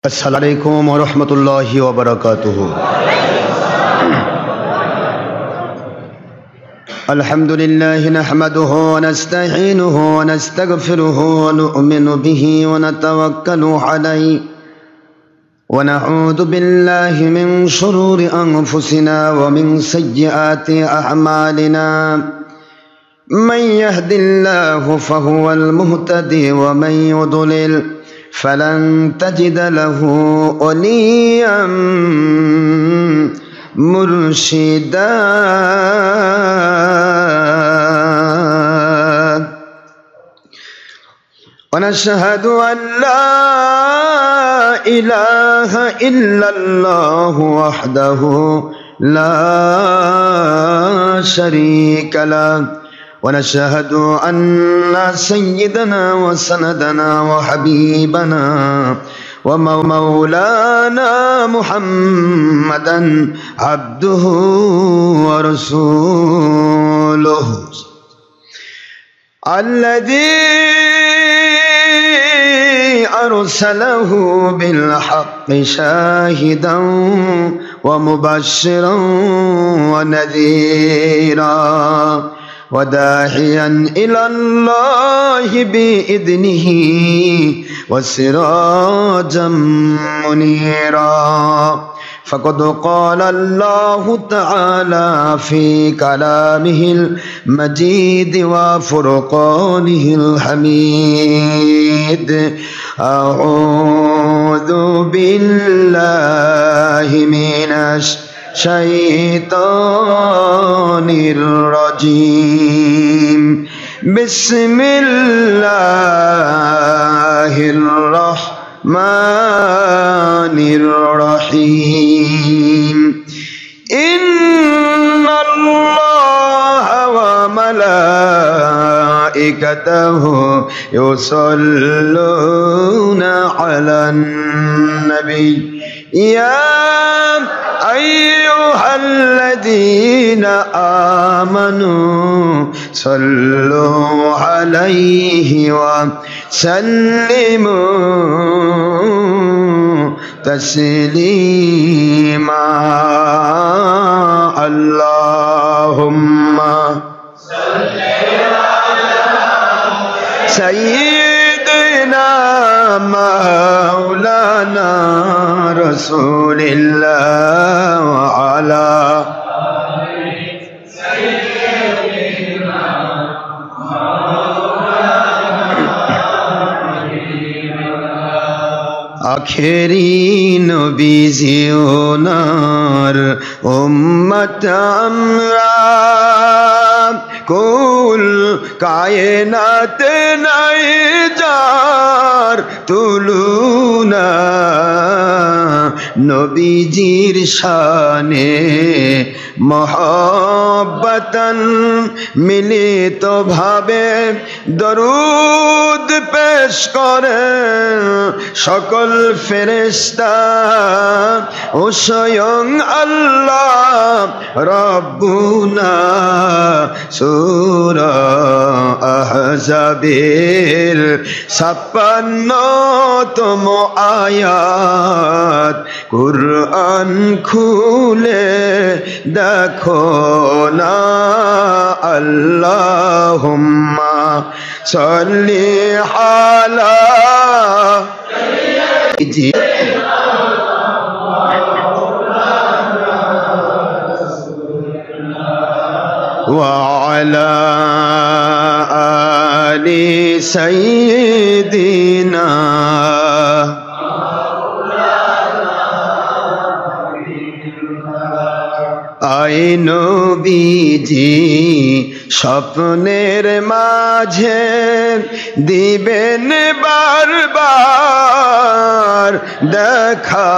अस्सलामु अलैकुम व रहमतुल्लाहि व बरकातुहू। अल्हम्दुलिल्लाहि नहमदुहु व नस्तईनुहु व नस्तगफिरुहु व नु'मिनु बिही व नतवक्कलु अलैहि व नऊज़ु बिल्लाहि मिन शुरूरि अनफुसिना व मिन सय्यिआति अअमालिना। मन यहदिल्लाहु फहुवल मुहतदी व मन युद्लिल फलन तजिद लहू वलिय्यन मुर्शिदा। वनशहदु अन ला इलाहा इल्लल्लाहु वहदहु ला शरीका लहु ونشهد أن سيدنا وسندنا وحبيبنا ومولانا محمدا عبده ورسوله الذي أرسله بالحق شاهدا ومبشرا ونذيرا وداعيا إلى الله بإذنه وسراجا منيرا. فقد قال الله تعالى في كلامه المجيد وفرقانه الحميد: أعوذ بالله من الشيطان الرجيم. بسم الله الرحمن الرحيم. إن الله وملائكته يصلون على النبي يا أيها الذين آمنوا صلوا عليه وسلموا تسليما. اللهم صل على سيدنا مولانا رسول الله وعلى سيدنا আখেরি নবীজি ওনার উম্মত আমরা, কুল কায়নাত নাই যার তুলনা। নবীজির শানে মহব্বতন মিলিত ভাবে দরুদ পেশ করেন সকল ফেরেশতা ও স্বয়ং আল্লাহ রব্বুনা। সূরা আহজাবের 56তম আয়াত। কুরআন খুলে দেখো না। আল্লাহুম্মা সাল্লি আলা وعلى آل سيدنا আয় নবীজি স্বপ্নের মাঝে দিবেন বারবার দেখা।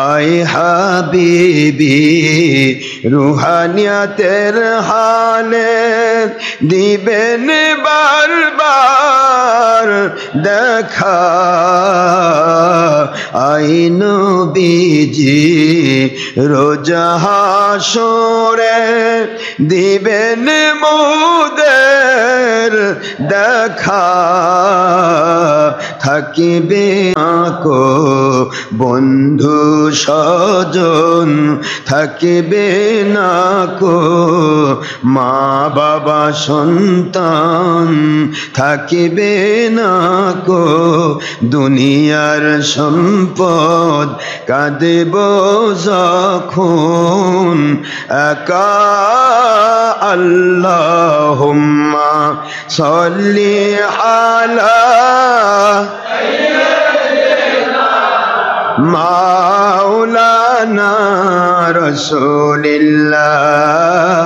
আয় হাবিবি রুহানিয়াতের হালে দিবেন বারবার দেখা। আই নবীজি রোজ হাসরে দিবেন মোদের দেখা থাকিবে কো বন্ধু স্বজন থাকিবে না কো মা বাবা সন্তান থাকিবে না কো দুনিয়ার সম্পদ কাঁদেব যখন একা আল্লাহুম্মা সাল্লি আলা মাওলানা রাসূলিল্লাহ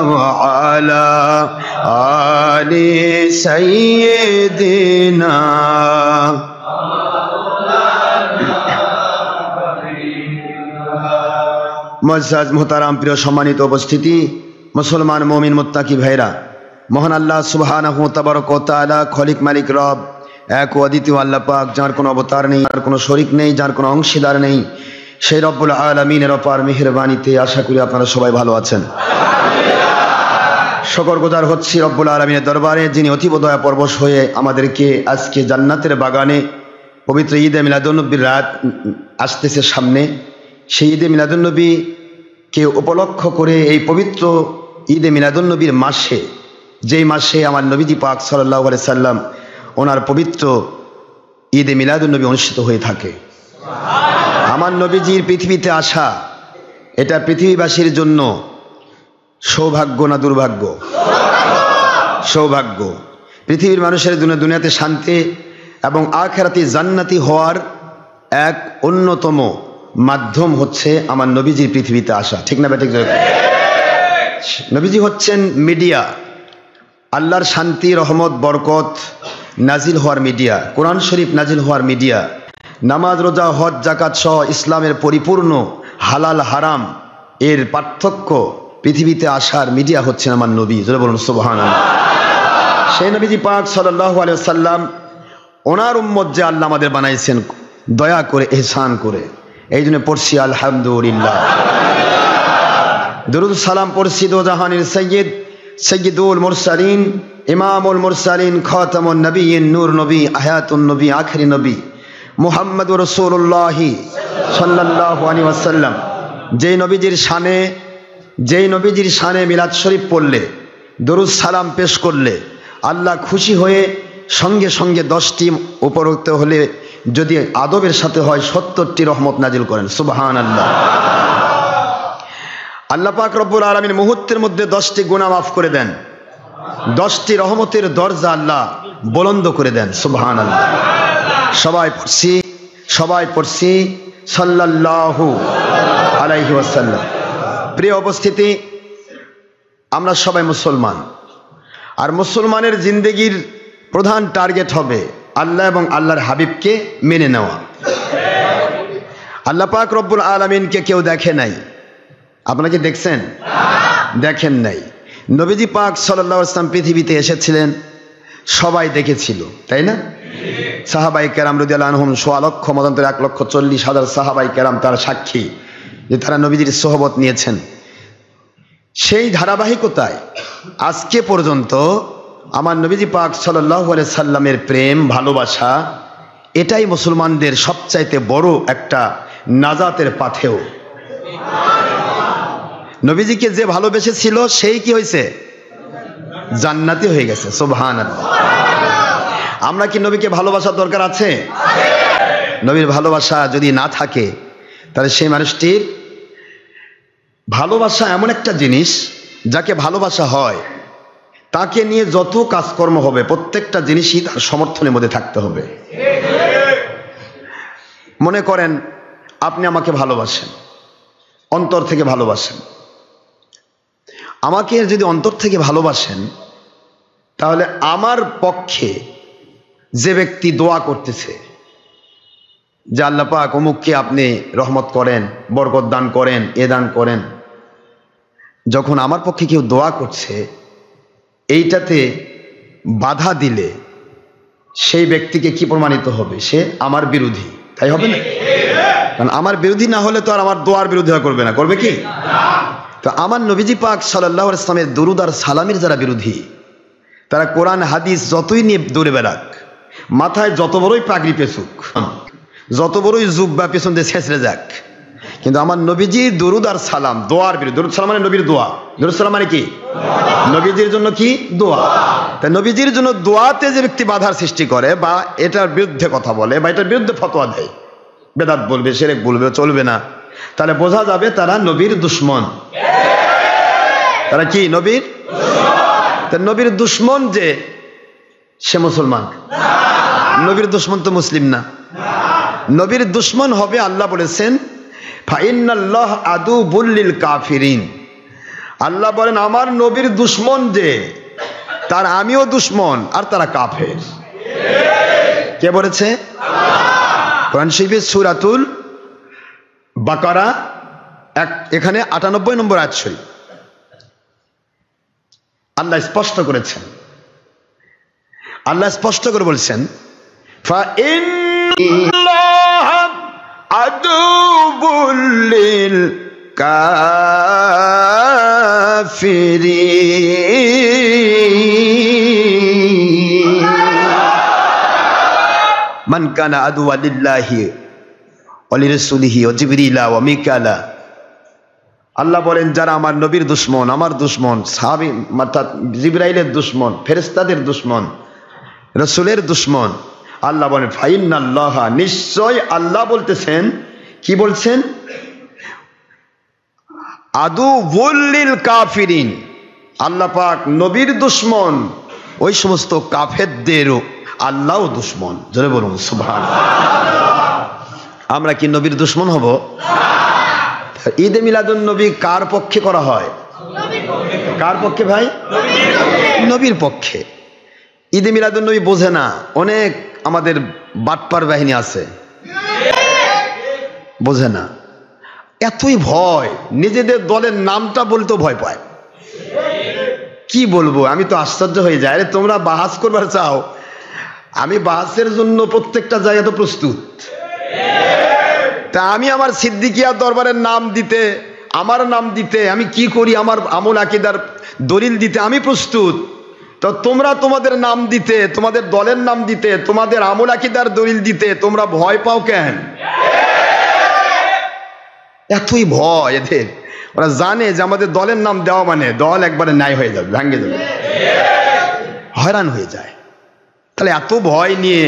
ওয়া আলা আলি সাইয়্যিদিনা মুআজ্জাজ মুহতারাম প্রিয় সম্মানিত উপস্থিতি, মুসলমান মুমিন মুত্তাকি ভাইরা, মহান আল্লাহ সুবহানাহু তাবারক ওয়া তাআলা খলিক মালিক রব এক ও অদ্বিতীয় আল্লাহ পাক, যার কোনো অবতার নেই, যার কোনো শরীক নেই, যার কোনো অংশীদার নেই, সেই রব্বুল আলামিনের অপার মেহেরবানিতে আশা করি আপনারা সবাই ভালো আছেন। শুকরগুজার হচ্ছি রব্বুল আলামিনের দরবারে, যিনি অতীব দয়া পরবশ হয়ে আমাদেরকে আজকে জান্নাতের বাগানে পবিত্র ঈদে মিলাদুন্নবীর রাত আসতেছে সামনে, সেই ঈদে মিলাদুন্নবীকে উপলক্ষ করে এই পবিত্র ঈদে মিলাদুন্নবীর মাসে, যেই মাসে আমার নবীজি পাক সাল্লাল্লাহু আলাইহি সাল্লাম ওনার পবিত্র ঈদে মিলাদুন্নবী অনুষ্ঠিত হয়ে থাকে। আমার নবীজির পৃথিবীতে আসা এটা পৃথিবীবাসীর জন্য সৌভাগ্য না দুর্ভাগ্য? সৌভাগ্য। পৃথিবীর মানুষের জন্য দুনিয়াতে শান্তি এবং আখিরাতে জান্নাতি হওয়ার এক অন্যতম মাধ্যম হচ্ছে আমার নবীজির পৃথিবীতে আসা, ঠিক না বেঠিক? নবীজি হচ্ছেন মিডিয়া, আল্লাহর শান্তি রহমত বরকত নাজিল হওয়ার মিডিয়া, কোরআন শরীফ নাজিল হওয়ার মিডিয়া, নামাজ রোজা হজ জাকাত সহ ইসলামের পরিপূর্ণ হালাল হারাম এর পার্থক্য পৃথিবীতে আসার মিডিয়া হচ্ছেন আমার নবী। জোরে বলুন সুবহানাল্লাহ। সেই নবীজি পাক সাল্লাল্লাহু আলাইহি ওয়াসাল্লাম ওনার উম্মত যে আল্লাহ আমাদের বানাইছেন দয়া করে, ইহসান করে, এই জন্য পড়ছি আলহামদুলিল্লাহ। দুরূদ সালাম পড়ছি দো জাহানের সৈয়দ সৈয়দুল মুরসালিন ইমামুল মুরসালিন খাতামুন নবিয়্যিন নূর নবী আয়াতুন নবী আখিরি নবী মুহাম্মদুর রাসূলুল্লাহ সাল্লাল্লাহু আলাইহি ওয়াসাল্লাম, যেই নবীজির শানে মিলাদ শরীফ পড়লে, দরুদ সালাম পেশ করলে আল্লাহ খুশি হয়ে সঙ্গে সঙ্গে 10টি উপরোক্ত হলে যদি আদবের সাথে হয় 70টি রহমত নাজিল করেন। সুবহানাল্লাহ। আল্লাহ পাক রব্বুল আলামিন মুহূর্তের মধ্যে 10টি গুনাহ মাফ করে দেন, 10টি রহমতের দরজা আল্লাহ বুলন্দ করে দেন। সুবহানাল্লাহ। সবাই পড়ছি সাল্লাল্লাহু আলাইহি ওয়াসাল্লাম। প্রিয় উপস্থিতি, আমরা সবাই মুসলমান, আর মুসলমানের জিন্দেগির প্রধান টার্গেট হবে আল্লাহ এবং আল্লাহর হাবিবকে মেনে নেওয়া। আল্লাহ পাক রব্বুল আলামিনকে কেউ দেখে নাই, আপনাকে দেখছেন? দেখেন নাই। নবীজি পাক সাল্লাল্লাহু আলাইহি ওয়াসাল্লাম পৃথিবীতে এসেছিলেন, সবাই দেখেছিল, তাই না? সাহাবায়ে কেরাম রাদিয়াল্লাহু আনহুম 1.5 লক্ষ মতান্তরে 1,40,000 সাহাবায়ে কেরাম তারা সাক্ষী যে তারা নবীজির সোহবত নিয়েছেন। সেই ধারাবাহিকতায় আজকে পর্যন্ত আমার নবীজি পাক সাল্লাল্লাহু আলাইহি সাল্লামের প্রেম ভালোবাসা এটাই মুসলমানদের সবচাইতে বড় একটা নাজাতের পাথেয়। নবীজিকে যে ভালোবেসেছিল সেই কি হয়েছে? জান্নাতি হয়ে গেছে। সুবহানাল্লাহ। আমরা কি নবীকে ভালোবাসার দরকার আছে? নবীর ভালোবাসা যদি না থাকে তাহলে সেই মানুষটির ভালোবাসা এমন একটা জিনিস যাকে ভালোবাসা হয় তাকে নিয়ে যত কাজকর্ম হবে প্রত্যেকটা জিনিসই তার সমর্থনের মধ্যে থাকতে হবে। মনে করেন আপনি আমাকে ভালোবাসেন, অন্তর থেকে ভালোবাসেন, আমাকে যদি অন্তর থেকে ভালোবাসেন তাহলে আমার পক্ষে যে ব্যক্তি দোয়া করতেছে যে আল্লাহ পাক অমুককে আপনি রহমত করেন, বরকত দান করেন, এ দান করেন, যখন আমার পক্ষে কেউ দোয়া করছে এইটাতে বাধা দিলে সেই ব্যক্তিকে কি প্রমাণিত হবে? সে আমার বিরোধী, তাই হবে না? কারণ আমার বিরোধী না হলে তো আর আমার দোয়ার বিরোধিতা করবে না, করবে কি? তো আমার নবীজি পাক সাল্লাল্লাহু আলাইহি ওয়াসাল্লামের দরুদ আর সালামের যারা বিরোধী, তারা কোরআন হাদিস যতই নিয়ে দৌড়ে বেড়াক, মাথায় যত বড়ই পাগড়ি পেছুক, যত বড়ই জুব্বা পেছন দিয়ে ছেঁচড়ে যাক, কিন্তু আমার নবীজি দরুদ আর সালাম দোয়ার বিরোধী। দরুদ সালাম মানে নবীর দোয়া, দরুদ সালাম মানে কি? নবীজির জন্য কি? দোয়া। তাই নবীজির জন্য দোয়াতে যে ব্যক্তি বাধার সৃষ্টি করে বা এটার বিরুদ্ধে কথা বলে বা এটার বিরুদ্ধে ফতোয়া দেয়, বেদাত বলবে, শিরক বলবে, চলবে না, তাহলে বোঝা যাবে তারা নবীর দুশমন। তারা কি? নবীর দুশমন। নবীর দুশমন যে সে মুসলমান, নবীর দুশমন তো মুসলিম না। নবীর দুশমন হবে, আল্লাহ বলেছেন ফাইন্নাল্লাহ আদুবুল লিল কাফিরিন। আল্লাহ বলেন আমার নবীর দুশমন যে, তার আমিও দুশমন আর তারা কাফের। কে বলেছে? কোরআন শরীফের সূরাতুল বাকারা এখানে ৯৮ নম্বর আয়াত শরীফ আল্লাহ স্পষ্ট করেছেন। আল্লাহ স্পষ্ট করে বলছেন ফাইন্নাল্লাহ আদুবুল লিল কাফিরিন মান কানা আদুওয়া লিল্লাহি ওয়া লিরাসূলিহি ওয়া জিবরিলা ওয়া মিকালা। আল্লাহ বলেন যারা আমার নবীর দুশমন, আমার দুশমন, সাহাবী অর্থাৎ জিবরাইলের দুশমন, ফেরেশতাদের দুশমন, রাসূলের দুশমন, আল্লাহ বলেন ফাইন্নাল্লাহ, নিশ্চয় আল্লাহ বলতেছেন, কি বলছেন? আদুউল লিল কাফিরিন। আল্লাহ পাক নবীর দুশমন, ওই সমস্ত কাফেরদেরও আল্লাহও দুশমন। জোরে বলুন সুবহানাল্লাহ। আমরা কি নবীর দুশমন হব? ঈদে মিলাদুন নবী কার পক্ষে করা হয়? কার পক্ষে ভাই? নবীর পক্ষে। ঈদে মিলাদুন নবী বোঝে না, অনেক আমাদের বাটপার বাহিনী আছে, বোঝে না, এতই ভয়, নিজেদের দলের নামটা বলতেও ভয় পায়। কি বলবো, আমি তো আশ্চর্য হয়ে যাই। আরে তোমরা বাহাস করবার চাও, আমি বাহাসের জন্য প্রত্যেকটা জায়গা তো প্রস্তুত। তা আমি আমার সিদ্দিকিয়া দরবারের নাম দিতে, আমার নাম দিতে, আমি কি করি আমার আমল আকীদার দলিল দিতে আমি প্রস্তুত। তো তোমরা তোমাদের নাম দিতে, তোমাদের দলের নাম দিতে, তোমাদের আমল আকীদার দলিল দিতে তোমরা ভয় পাও কেন? এতই ভয় এদের। ওরা জানে যে আমাদের দলের নাম দেওয়া মানে দল একবারে ন্যায় হয়ে যাবে, ভেঙে যাবে, হয়রান হয়ে যায়। তাহলে এত ভয় নিয়ে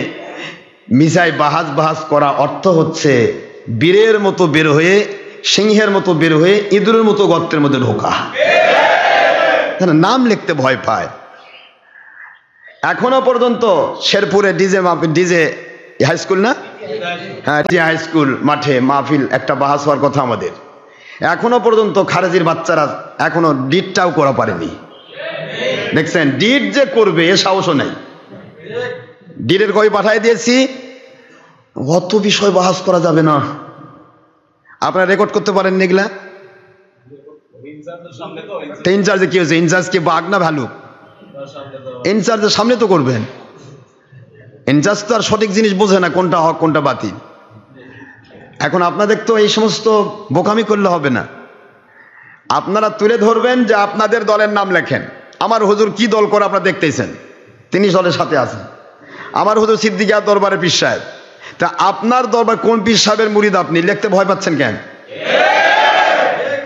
মিসাই বাহাস বাহাস করা অর্থ হচ্ছে বীরের মতো বের হয়ে, সিংহের মতো বের হয়ে ইঁদুরের মতো গর্তের মধ্যে ঢোকা। নাম লিখতে ভয় পায়। এখনো পর্যন্ত শেরপুরে ডিজে হাই স্কুল না, হ্যাঁ হাই স্কুল মাঠে মাহফিল একটা বাহাস হওয়ার কথা আমাদের, এখনো পর্যন্ত খারেজির বাচ্চারা এখনো ডিটটাও করা পারেনি। দেখছেন, ডিট যে করবে এ সাহসও নেই। ডিটের কপি পাঠিয়ে দিয়েছি, অত বিষয় বাহাস করা যাবে না। আপনারা রেকর্ড করতে পারেন এগুলা? ইনচার্জে কি হয়েছে? ইনচার্জ কি বাঘ না ভালুক? ইনচার্জের সামনে তো করবেন। ইনচার্জ তো আর সঠিক জিনিস বোঝে না, কোনটা হক কোনটা বাতিল। এখন আপনাদের তো এই সমস্ত বোকামি করলে হবে না। আপনারা তুলে ধরবেন যে আপনাদের দলের নাম লেখেন। আমার হুজুর কি দল করে আপনারা দেখতেছেন, তিনি দলের সাথে আছেন। আমার হুজুর সিদ্দিকিয়া দরবারে পীর সাহেব, তা আপনার দরবার কোন পীর সাহেবের মুরিদ আপনি? লিখতে ভয় পাচ্ছেন কেন?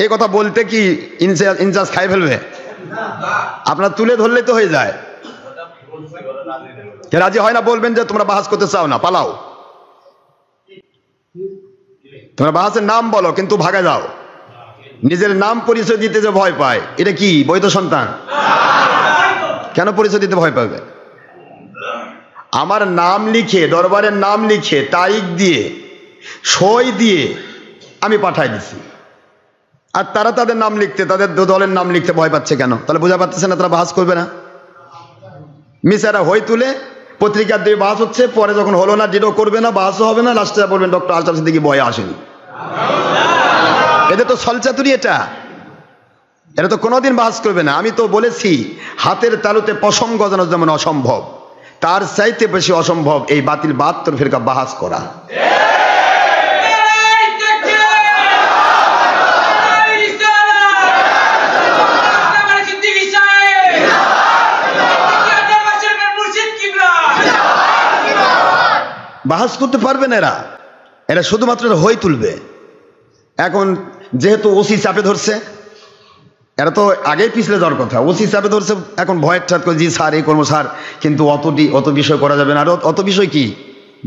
এই কথা বলতে কি ইনচার্জ খাই ফেলবে? আপনারা তুলে ধরলে তো হয়ে যায়। রাজি হয় না, বলবেন যে তোমরা বাহাস করতে চাও না, পালাও। তোমরা বাহাসের নাম বলো কিন্তু ভাগে যাও। নিজের নাম পরিচয় দিতে যে ভয় পায়, এটা কি বৈধ সন্তান? কেন পরিচয় দিতে ভয় পাবে? আমার নাম লিখে, দরবারের নাম লিখে, তারিখ দিয়ে, সই দিয়ে আমি পাঠাই দিছি, আর তারা তাদের নাম লিখতে, তাদের দলের নাম লিখতে ভয় পাচ্ছে কেন? তাহলে বোঝা পাচ্ছে না তারা বাহাস করবে না। মিসারা হই তুলে পত্রিকার দিয়ে বাহাস হচ্ছে, পরে যখন হলো না, ডিডো করবে না, বাহাসও হবে না, লাস্টে বলবেন ডক্টর আশরাফ সিদ্দিকী ভয়ে আসেনি। এদের তো ছলচাতুরি, এটা তো কোনোদিন বাহাস করবে না। আমি তো বলেছি হাতের তালুতে পশম গজানো যেমন অসম্ভব, তার চাইতে বেশি অসম্ভব এই বাতিল ৭২ ফিরকা বাহাস করা। বাহাস করতে পারবে না এরা, এরা শুধুমাত্র হই তুলবে। এখন যেহেতু ওসি চাপে ধরছে, এরা তো আগেই পিছলে যাওয়ার কথা, ওসি চাপে ধরছে, এখন ভয়ের ঠাট করে জি স্যার এই করবো স্যার, কিন্তু অত বিষয় করা যাবে না। আর অত বিষয় কি,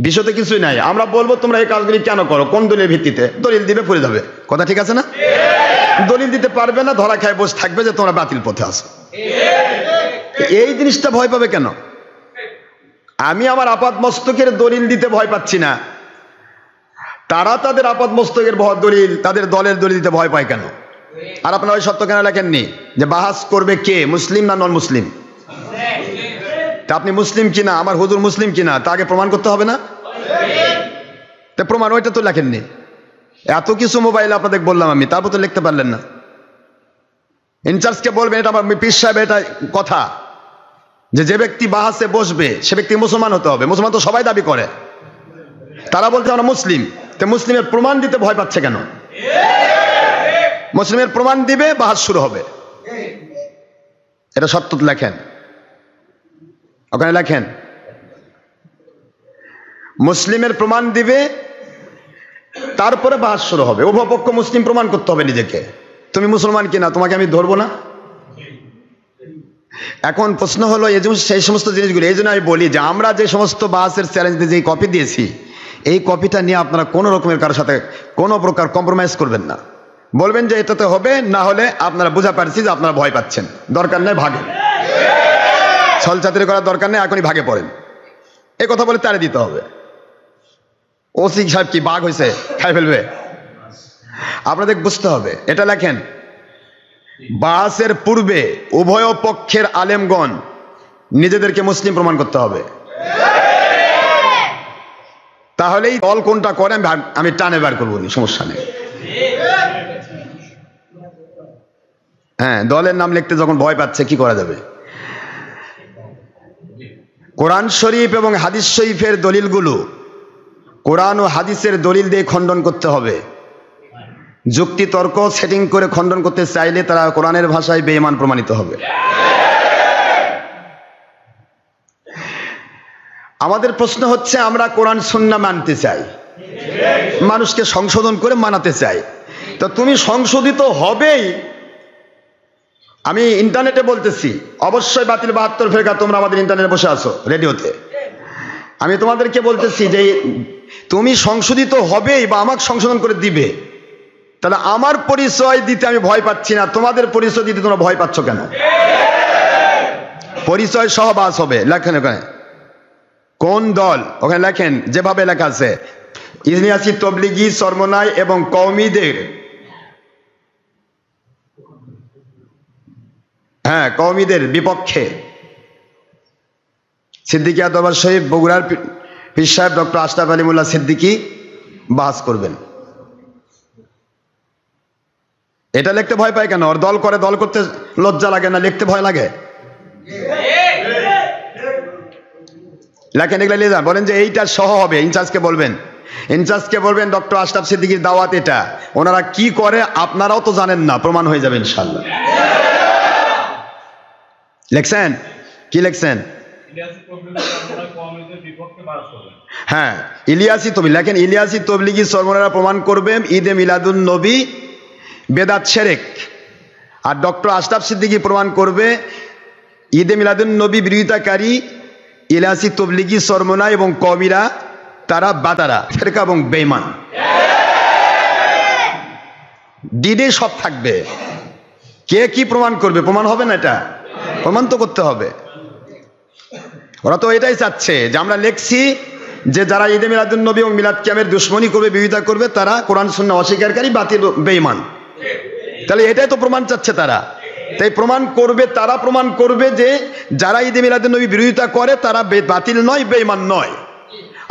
বিষয় তো কিছুই নাই। আমরা বলবো তোমরা এই কাজগুলি কেন করো, কোন দলিলের ভিত্তিতে, দলিল দিবে পড়ে যাবে, কথা ঠিক আছে না? দলিল দিতে পারবে না, ধরা খায় বসে থাকবে যে তোমরা বাতিল পথে আছো। এই জিনিসটা ভয় পাবে কেন? আমি আমার আপাত মস্তকের দলিল দিতে ভয় পাচ্ছি না, তারা তাদের আপাত মস্তকের দলিল, তাদের দলের দলিল দিতে ভয় পায় কেন? আর আপনারা ওই সত্য কেন লেখেননি যে বাহাস করবে কে, মুসলিম না নন মুসলিম? তা আপনি মুসলিম কিনা, আমার হুজুর মুসলিম কিনা, তা আগে প্রমাণ করতে হবে না? তা প্রমাণ ওইটা তো লেখেননি। এত কিছু মোবাইল আপনাদের বললাম আমি, তারপর তো লিখতে পারলেন না। ইনচার্জকে বলবেন, এটা আমার পীর সাহেব এটা কথা, যে ব্যক্তি বাহাসে বসবে সে ব্যক্তি মুসলমান হতে হবে। মুসলমান তো সবাই দাবি করে, তারা বলছে আমরা মুসলিম। তো মুসলিমের প্রমাণ দিতে ভয় পাচ্ছে কেন? মুসলিমের প্রমাণ দিবে, বাহাস শুরু হবে। এটা সত্য লেখেন, ওখানে লেখেন মুসলিমের প্রমাণ দিবে, তারপরে বাহাস শুরু হবে। উভয় পক্ষ মুসলিম প্রমাণ করতে হবে নিজেকে, তুমি মুসলমান কিনা, তোমাকে আমি ধরবো না। এখন প্রশ্ন হলো এই সেই সমস্ত জিনিসগুলো, এই জন্য আমি বলি যে আমরা যে সমস্ত বাহাসের চ্যালেঞ্জ দিয়ে যে কপি দিয়েছি, এই কপিটা নিয়ে আপনারা কোনো রকমের কারোর সাথে কোনো প্রকার কম্প্রোমাইজ করবেন না। বলবেন যে এটাতে হবে, না হলে আপনারা বুঝা পারছি যে আপনারা ভয় পাচ্ছেন, দরকার নেই ভাগেন, ছলচাতুরি করার দরকার নেই, এখনই ভাগে পড়েন, এই কথা বলে তাড়িয়ে দিতে হবে। ওসি সাহেব কি বাঘ হয়েছে, খাই ফেলবে? আপনাদের বুঝতে হবে। এটা লেখেন, বাহাসের পূর্বে উভয় পক্ষের আলেমগণ নিজেদেরকে মুসলিম প্রমাণ করতে হবে, তাহলেই দল কোনটা করে আমি টানে বার করবো, সমস্যা নেই। হ্যাঁ, দলের নাম লিখতে যখন ভয় পাচ্ছে কি করা যাবে? কোরআন শরীফ এবং হাদিস শরীফের দলিলগুলো কোরআন ও হাদিসের দলিল দিয়ে খণ্ডন করতে হবে। যুক্তি তর্ক সেটিং করে খণ্ডন করতে চাইলে তারা কোরআনের ভাষায় বেঈমান প্রমাণিত হবে। আমাদের প্রশ্ন হচ্ছে, আমরা কোরআন সুন্নাহ মানতে চাই, মানুষকে সংশোধন করে মানাতে চাই, তো তুমি সংশোধিত হবেই। আমি ইন্টারনেটে বলতেছি, অবশ্যই বাতিল 72 ফেরকা তোমরা আমাদের ইন্টারনেটে বসে আছো, রেডিওতে। আমি তোমাদেরকে বলতেছি যে তুমি সংশোধিত হবেই বা আমাকে সংশোধন করে দিবে। তাহলে আমার পরিচয় দিতে আমি ভয় পাচ্ছি না, তোমাদের পরিচয় দিতে তোমরা ভয় পাচ্ছ কেন? পরিচয় সহ বাস হবে। লেখেন ওখানে কোন দল, ওখানে লেখেন যেভাবে লেখা আছে, ইলিয়াসি, তবলিগি, চরমনাই এবং কওমিদের, হ্যাঁ কওমিদের বিপক্ষে সিদ্দিকিয়া দরবার শরীফ বগুড়ার পীর সাহেব ডক্টর আশরাফ আলী মোল্লা সিদ্দিকী বাহাস করবেন। এটা লিখতে ভয় পায় কেন? ওর দল করে, দল করতে লজ্জা লাগে না, লিখতে ভয় লাগে? লেখেন, এগুলো নিয়ে যান, বলেন যে এইটা সহ হবে। ইনচার্জকে বলবেন, ইনচার্জকে বলবেন ডক্টর আশরাফ সিদ্দিকীর দাওয়াত এটা, ওনারা কি করে আপনারাও তো জানেন না, প্রমাণ হয়ে যাবে ইনশাল্লাহ। লেখছেন কি লেখছেন? হ্যাঁ, ইলিয়াসি তবলিগ লেখেন, ইলিয়াসি তবলিগি চরমনাইরা প্রমাণ করবে ঈদে মিলাদুন নবী বেদাত শিরক, আর ডক্টর আশরাফ সিদ্দিকী প্রমাণ করবে ঈদে মিলাদুন নবী বিরোধিতাকারী ইলিয়াসি তবলিগি চরমনাই এবং কওমিরা তারা বাতারা ফেরকা এবং বেঈমান। ডিডে সব থাকবে, কে কি প্রমাণ করবে? প্রমাণ হবে না, এটা প্রমাণ তো করতে হবে। ওরা তো এটাই চাচ্ছে যে আমরা লিখছি যে যারা ঈদে মিলাদুন নবী এবং মিলাদ কিয়ামের দুশমনী করবে, বিরোধিতা করবে, তারা কোরআন সুন্নাহ অস্বীকারী, বাতিল, বেঈমান। তাহলে এটাই তো প্রমাণ চাচ্ছে তারা। তাই প্রমাণ করবে, তারা প্রমাণ করবে যে যারা ঈদে মিলাদুন নবী বিরোধিতা করে তারা বাতিল নয়, বেঈমান নয়।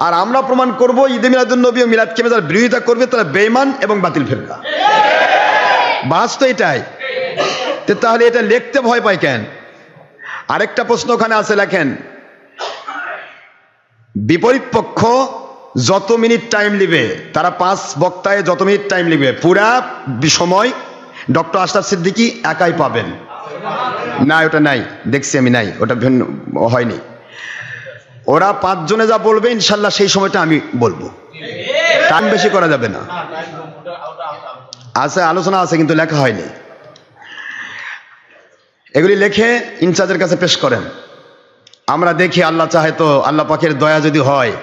আর আমরা প্রমাণ করব ঈদে মিলাদুন নবী ও মিলাদ কিয়ামে যারা বিরোধিতা করবে তারা বেঈমান এবং বাতিল ফেরকা। বাস তো এটাই। তাহলে এটা লিখতে ভয় পায় কেন? আরেকটা প্রশ্ন ওখানে আছে, লেখেন বিপরীত পক্ষ যত মিনিট টাইম লিবে, তারা 5 বক্তায় যত মিনিট টাইম লিবে, পুরা সময় ডক্টর আশরাফ সিদ্দিকী একাই পাবেন না। ওটা নাই, দেখছি আমি, নাই, ওটা হয়নি। ওরা 5 জনে যা বলবে ইনশাল্লাহ সেই সময়টা আমি বলবো, টাইম বেশি করা যাবে না। আছে আলোচনা আছে কিন্তু লেখা হয়নি, এগুলি লিখে ইনচার্জের কাছে পেশ করেন। আমরা দেখি আল্লাহ চাহে তো আল্লাহ পাকের দয়া যদি হয়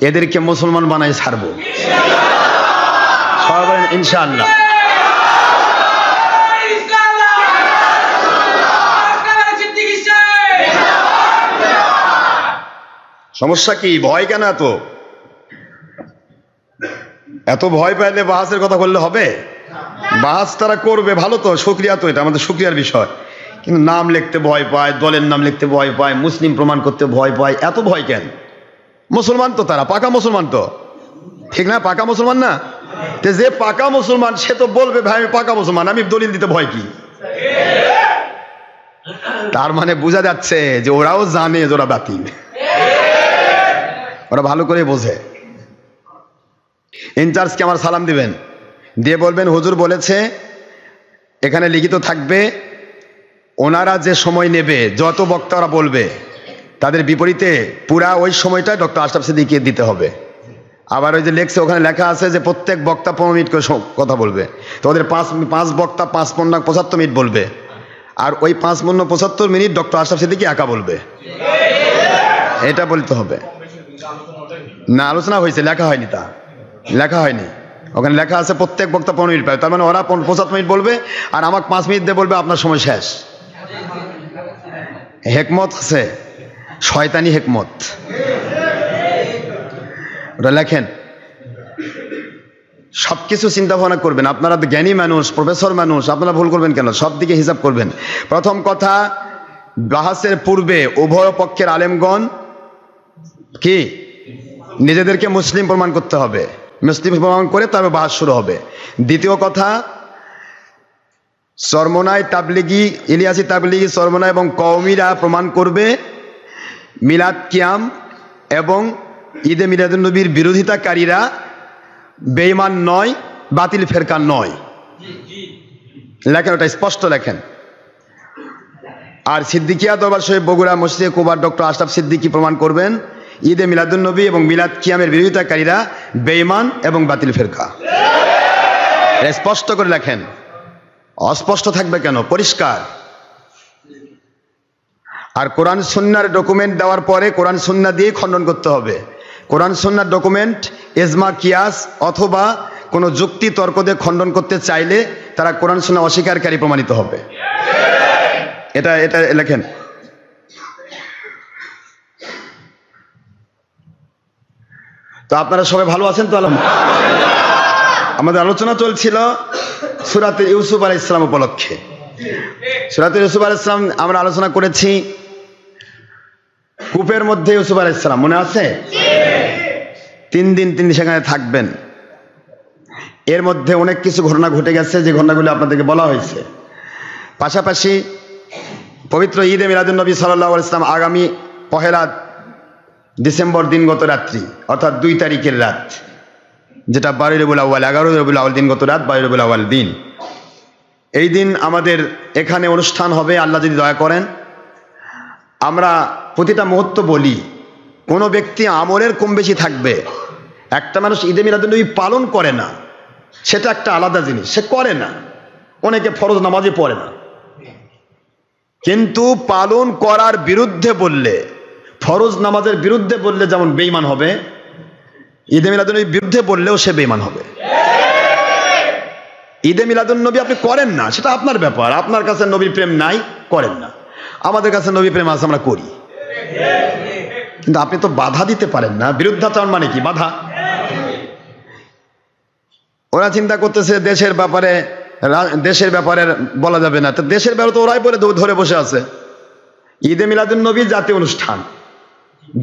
এদেরকে মুসলমান বানাই ছাড়বো সবাই ইনশাআল্লাহ। সমস্যা কি? ভয় কেন এত ভয় পাইলে বাহাসের কথা বললে হবে? বাহাস তারা করবে, ভালো তো, শুকরিয়া তো, এটা আমাদের শুকরিয়ার বিষয়। কিন্তু নাম লিখতে ভয় পায়, দলের নাম লিখতে ভয় পায়, মুসলিম প্রমাণ করতে ভয় পায়, এত ভয় কেন? মুসলমান তো তারা, পাকা মুসলমান তো, ঠিক না? পাকা মুসলমান না? যে পাকা মুসলমান সে তো বলবে ভাই আমি পাকা মুসলমান, আমি দলিল দিতে ভয় কি? তার মানে বোঝা যাচ্ছে যে ওরাও জানে যে ওরা বাতিল, ওরা ভালো করে বোঝে। ইনচার্জকে আমার সালাম দিবেন, দিয়ে বলবেন হুজুর বলেছে, এখানে লিখিত থাকবে ওনারা যে সময় নেবে, যত বক্তা ওরা বলবে তাদের বিপরীতে পুরা ওই সময়টা ডক্টর আশরাফ সিদ্দিকীকে দিতে হবে। আবার ওই যে লেখছে ওখানে লেখা আছে যে প্রত্যেক বক্তা 15 মিনিট করে কথা বলবে, তো ওদের 5 বক্তা 5 পূর্ণাঙ্গ 75 মিনিট বলবে, আর ওই 5 পূর্ণ 75 মিনিট ডক্টর আশরাফ সিদ্দিকী একা বলবে, এটা বলতে হবে না। আলোচনা হয়েছে, লেখা হয়নি, তা লেখা হয়নি, ওখানে লেখা আছে প্রত্যেক বক্তা 15 মিনিট পাবে, তার মানে ওরা 75 মিনিট বলবে আর আমাকে 5 মিনিট দিয়ে বলবে আপনার সময় শেষ। হেকমত আছে, শয়তানি হেকমত, ওটা লেখেন। সবকিছু চিন্তা ভাবনা করবেন, আপনারা জ্ঞানী মানুষ, প্রফেসর মানুষ, আপনারা ভুল করবেন কেন? সব দিকে হিসাব করবেন। প্রথম কথা, বাহাসের পূর্বে উভয় পক্ষের আলেমগণ কি নিজেদেরকে মুসলিম প্রমাণ করতে হবে, মুসলিম প্রমাণ করে তবে বাহাস শুরু হবে। দ্বিতীয় কথা, চরমোনাই তাবলিগি, ইলিয়াসি তাবলিগি, চরমোনাই এবং কওমিরা প্রমাণ করবে মিলাদ কিয়াম এবং ঈদে মিলাদুন্নবীর বিরোধিতাকারীরা বেঈমান নয়, বাতিল ফেরকা নয়। লেখেন, ওটা স্পষ্ট লেখেন। আর সিদ্দিকিয়া দরবার শরীফ বগুড়া মসজিদে কুবার ডক্টর আশরাফ সিদ্দিকী প্রমাণ করবেন ঈদে মিলাদুন্নবী এবং মিলাদ কিয়ামের বিরোধিতাকারীরা বেঈমান এবং বাতিল ফেরকা। স্পষ্ট করে লেখেন, অস্পষ্ট থাকবে কেন? পরিষ্কার। আর কোরআন সুন্নাহর ডকুমেন্ট দেওয়ার পরে কোরআন সুন্নাহ দিয়ে খণ্ডন করতে হবে। কোরআন সুন্নাহর ডকুমেন্ট ইজমা কিয়াস অথবা কোনো যুক্তি তর্ক দিয়ে খণ্ডন করতে চাইলে তারা কোরআন সুন্নাহ অস্বীকারী প্রমাণিত হবে। এটা এটা লেখেন। তো আপনারা সবাই ভালো আছেন তো? আমাদের আলোচনা চলছিল সূরাতে ইউসুফ আলাইহিস সালাম উপলক্ষে। সূরাতে ইউসুফ আলাইহিস সালাম আমরা আলোচনা করেছি, কূপের মধ্যে ইউসুফ আলাইহিস সালাম, মনে আছে? 3 দিন তিনি সেখানে থাকবেন। এর মধ্যে অনেক কিছু ঘটনা ঘটে গেছে, যে ঘটনাগুলো আপনাদেরকে বলা হয়েছে। পাশাপাশি পবিত্র ঈদে মিলাদুন্নবী সাল্লাল্লাহু আলাইহি ওয়াসাল্লাম আগামী 1 ডিসেম্বর দিনগত রাত্রি, অর্থাৎ 2 তারিখের রাত, যেটা 12 রবিউল আউয়াল, 11 রবিউল আউয়াল দিনগত রাত, 12 রবিউল আউয়াল দিন। এই দিন আমাদের এখানে অনুষ্ঠান হবে, আল্লাহ যদি দয়া করেন। আমরা প্রতিটা মুহূর্ত বলি, কোনো ব্যক্তি আমলের কম বেশি থাকবে। একটা মানুষ ঈদে মিলাদুন্নবী পালন করে না, সেটা একটা আলাদা জিনিস, সে করে না, অনেকে ফরজ নামাজই পড়ে না, কিন্তু পালন করার বিরুদ্ধে বললে, ফরজ নামাজের বিরুদ্ধে বললে যেমন বেঈমান হবে, ঈদে মিলাদুন্নবীর বিরুদ্ধে বললেও সে বেঈমান হবে। ঈদে মিলাদুন্নবী আপনি করেন না, সেটা আপনার ব্যাপার, আপনার কাছে নবীর প্রেম নাই, করেন না। আমাদের কাছে নবী প্রেম আছে, আমরা করি। কিন্তু আপনি তো বাধা দিতে পারেন না। বিরুদ্ধাচরণ মানে কি? বাধা। ওরা চিন্তা করতেছে দেশের ব্যাপারে বলা যাবে না, তো দেশের ব্যাপারে তো ওরাই বলে ধরে বসে আছে। ঈদে মিলাদুন্নবী জাতীয় অনুষ্ঠান,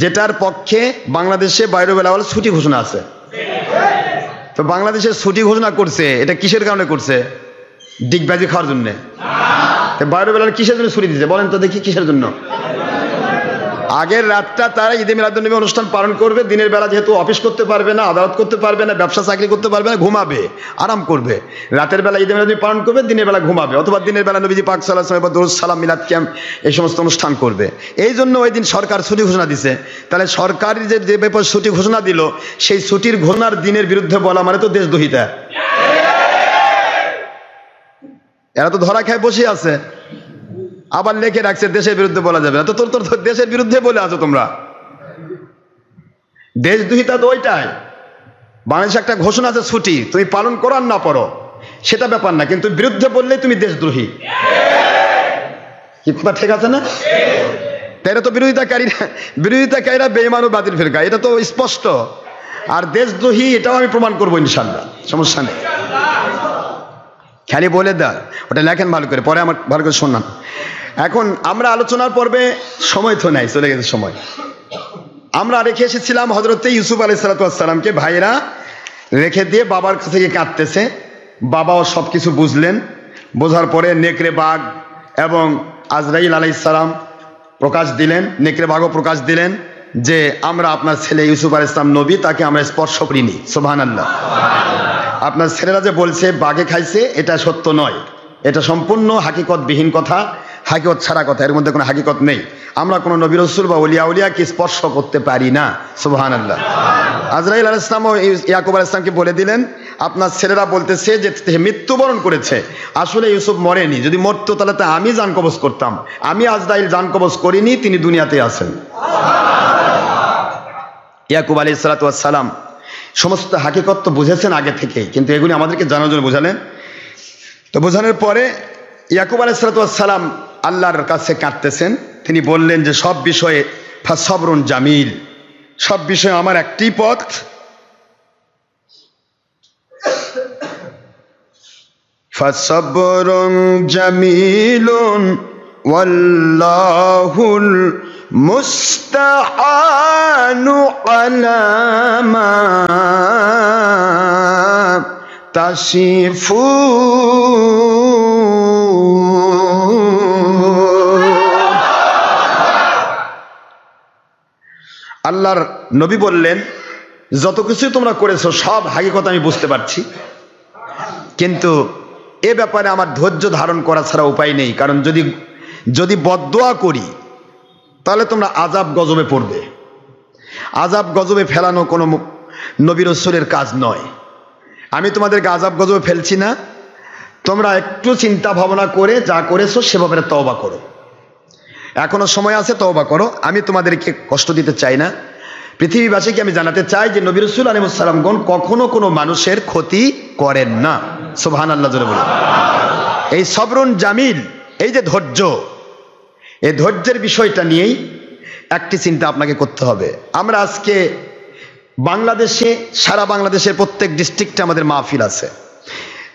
যেটার পক্ষে বাংলাদেশে 12 রবিউল আউয়াল ছুটি ঘোষণা আছে। তো বাংলাদেশে ছুটি ঘোষণা করছে, এটা কিসের কারণে করছে? ডিগবাজি খাওয়ার জন্য। 12 রবিউল আউয়াল কিসের জন্য ছুটি দিচ্ছে বলেন তো দেখি, কিসের জন্য? আগের রাতটা তারা ঈদে মিলাদুন্নবী অনুষ্ঠান পালন করবে, দিনের বেলা যেহেতু অফিস করতে পারবে না, আদালত করতে পারবে না, ব্যবসা চাকরি করতে পারবে না, ঘুমাবে, আরাম করবে। রাতের বেলা ঈদে মিলাদুন্নবী পালন করবে, দিনের বেলা ঘুমাবে, অথবা দিনের বেলা নবীজি পাক সাল্লাল্লাহু আলাইহি ওয়াসাল্লাম দরুদ সালাম মিলাদ ক্যাম্প এই সমস্ত অনুষ্ঠান করবে। এই জন্য ওই দিন সরকার ছুটি ঘোষণা দিছে। তাহলে সরকার যে ব্যাপার ছুটি ঘোষণা দিল, সেই ছুটির ঘোষণার দিনের বিরুদ্ধে বলা মানে তো দেশদ্রোহিতা। এরা তো ধরা খায় বসে আছে, আবার লেখে রাখছে দেশের বিরুদ্ধে বলা যাবে না। তো তোর দেশের বিরুদ্ধে বলে আছো তোমরা। দেশদ্রোহিতা তো ওইটাই। বাংলাদেশে একটা ঘোষণা আছে ছুটি, তুমি পালন করো আর না করো সেটা ব্যাপার না, কিন্তু বিরুদ্ধে বললেই তুমি দেশদ্রোহী। কি কথা ঠিক আছে না? এটা তো বিরোধিতাকারীরা বেঈমান ও বাতিল ফিরকা, এটা তো স্পষ্ট। আর দেশদ্রোহী এটাও আমি প্রমাণ করবো ইনশাআল্লাহ, সমস্যা নেই। খালি বলে দেয়, ওটা লেখেন ভালো করে, পরে আমার ভালো করে শোনান। এখন আমরা আলোচনার পর্বে সময় তো নাই, চলে গেছে সময়। আমরা রেখে এসেছিলাম হযরতে ইউসুফ আলাইহিস সালামকে। ভাইরা রেখে দিয়ে বাবার কাছে গিয়ে কাঁদতেছে। বাবাও সব কিছু বুঝলেন। বোঝার পরে নেকড়ে বাঘ এবং আজরাইল আলাইহিস সালাম প্রকাশ দিলেন, নেকড়ে বাঘও প্রকাশ দিলেন যে আমরা আপনার ছেলে ইউসুফ আলাইহিস সালাম নবী, তাকে আমরা স্পর্শ করিনি। সুবহানাল্লাহ। আপনার ছেলেরা যে বলছে বাঘে খাইছে, এটা সত্য নয়, এটা সম্পূর্ণ হাকিকতবিহীন কথা, হাকিকত ছাড়া কথা, এর মধ্যে কোনো হাকিকত নেই। আমরা কোনো নবী রাসূল বা উলিয়াকে স্পর্শ করতে পারি না। সুবহানাল্লাহ। আজরাইল আলাইহিস সালাম ও ইয়াকুব আলাইহিস সালামকে বলে দিলেন, আপনার ছেলেরা বলতেছে যে মৃত্যুবরণ করেছে, আসলে ইউসুফ মরেনি, যদি মরতো তাহলে তো আমি জান কবজ করতাম, আমি আজরাইল জান কবজ করিনি, তিনি দুনিয়াতে আছেন। ইয়াকুব আলাইহিস সালাম সমস্ত হাকিকত তো বুঝেছেন আগে থেকেই, কিন্তু এগুলি আমাদেরকে জানার জন্য বোঝালেন। তো বোঝানোর পরে ইয়াকুব আলাইহিস সালাম আল্লাহর কাছে কাঁদতেছেন। তিনি বললেন যে সব বিষয়ে ফাসবরুন জামিল, সব বিষয়ে আমার একটি পথ, ফাসবরুন জামিলুন ওয়াল্লাহুল মুস্তাআনু আলা মা তাসিফুন। আল্লাহর নবী বললেন, যত কিছু তোমরা করেছো সব হাকিকত আমি বুঝতে পারছি, কিন্তু এ ব্যাপারে আমার ধৈর্য ধারণ করা ছাড়া উপায় নেই। কারণ যদি বদদোয়া করি তাহলে তোমরা আযাব গজবে পড়বে। আযাব গজবে ফেলানো কোনো নবী রাসূলের কাজ নয়। আমি তোমাদেরকে আযাব গজবে ফেলছি না, তোমরা একটু চিন্তা ভাবনা করে যা করেছো সে ব্যাপারে তওবা করো, এখনো সময় আছে, তওবা করো। আমি তোমাদেরকে কষ্ট দিতে চাই না। পৃথিবীবাসীকে আমি জানাতে চাই যে নবী রাসূল আলাইহিস সালামগণ কখনো কোনো মানুষের ক্ষতি করেন না। সুবহানাল্লাহ জোরে বলুন। এই সবরুন জামিল, এই যে ধৈর্য, এই ধৈর্যের বিষয়টা নিয়েই একটি চিন্তা আপনাকে করতে হবে। আমরা আজকে বাংলাদেশে, সারা বাংলাদেশের প্রত্যেক ডিস্ট্রিক্টে আমাদের মাহফিল আছে।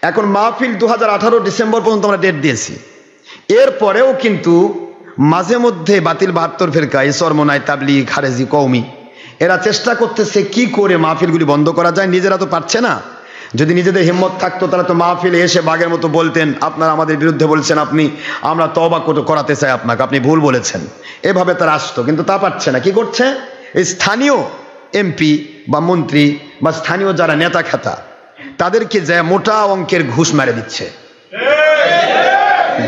এখন মাহফিল 2018 ডিসেম্বর পর্যন্ত আমরা ডেট দিয়েছি। এরপরেও কিন্তু মাঝে মধ্যে বাতিল 72 ফেরকা, চরমনাই, তাবলিগ, খারেজি, কওমি, এরা চেষ্টা করতেছে কি করে মাহফিলগুলি বন্ধ করা যায়। নিজেরা তো পারছে না। যদি নিজেদের হিম্মত থাকতো তাহলে তো মাহফিলে এসে বাঘের মতো বলতেন, আপনারা আমাদের বিরুদ্ধে বলছেন, আমরা তওবা করাতে চাই আপনাকে, আপনি ভুল বলেছেন, এভাবে তারা আসতো। কিন্তু তা পারছে না। কি করছে? এই স্থানীয় এমপি বা মন্ত্রী বা স্থানীয় যারা নেতা খেতা, তাদেরকে যে মোটা অঙ্কের ঘুষ মেরে দিচ্ছে।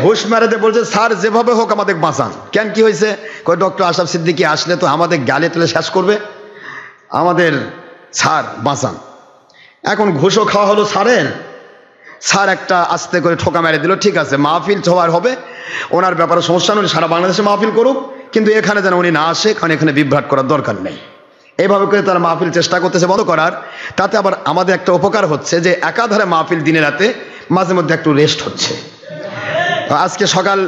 ঘুষ মেরে দিয়ে বলছে, স্যার যেভাবে হোক আমাদের বাঁচান। কেন, কি হয়েছে? কই ডক্টর আশরাফ সিদ্দিকী আসলে তো আমাদের গালে তুলে শেষ করবে, আমাদের স্যার বাঁচান। এখন ঘুষও খাওয়া হলো স্যারের। স্যার একটা আস্তে করে ঠোকা মেরে দিল, ঠিক আছে মাহফিল সবার হবে, ওনার ব্যাপারে সমস্যা নেই, সারা বাংলাদেশে মাহফিল করুক, কিন্তু এখানে যেন উনি না আসে, কারণ এখানে বিভ্রাট করার দরকার নেই। এইভাবে করে তারা মাহফিল চেষ্টা করতেছে বন্ধ করার। তাতে আবার আমাদের একটা উপকার হচ্ছে যে একাধারে মাহফিল দিনে রাতে, মাঝে মধ্যে একটু রেস্ট হচ্ছে। আজকে সকাল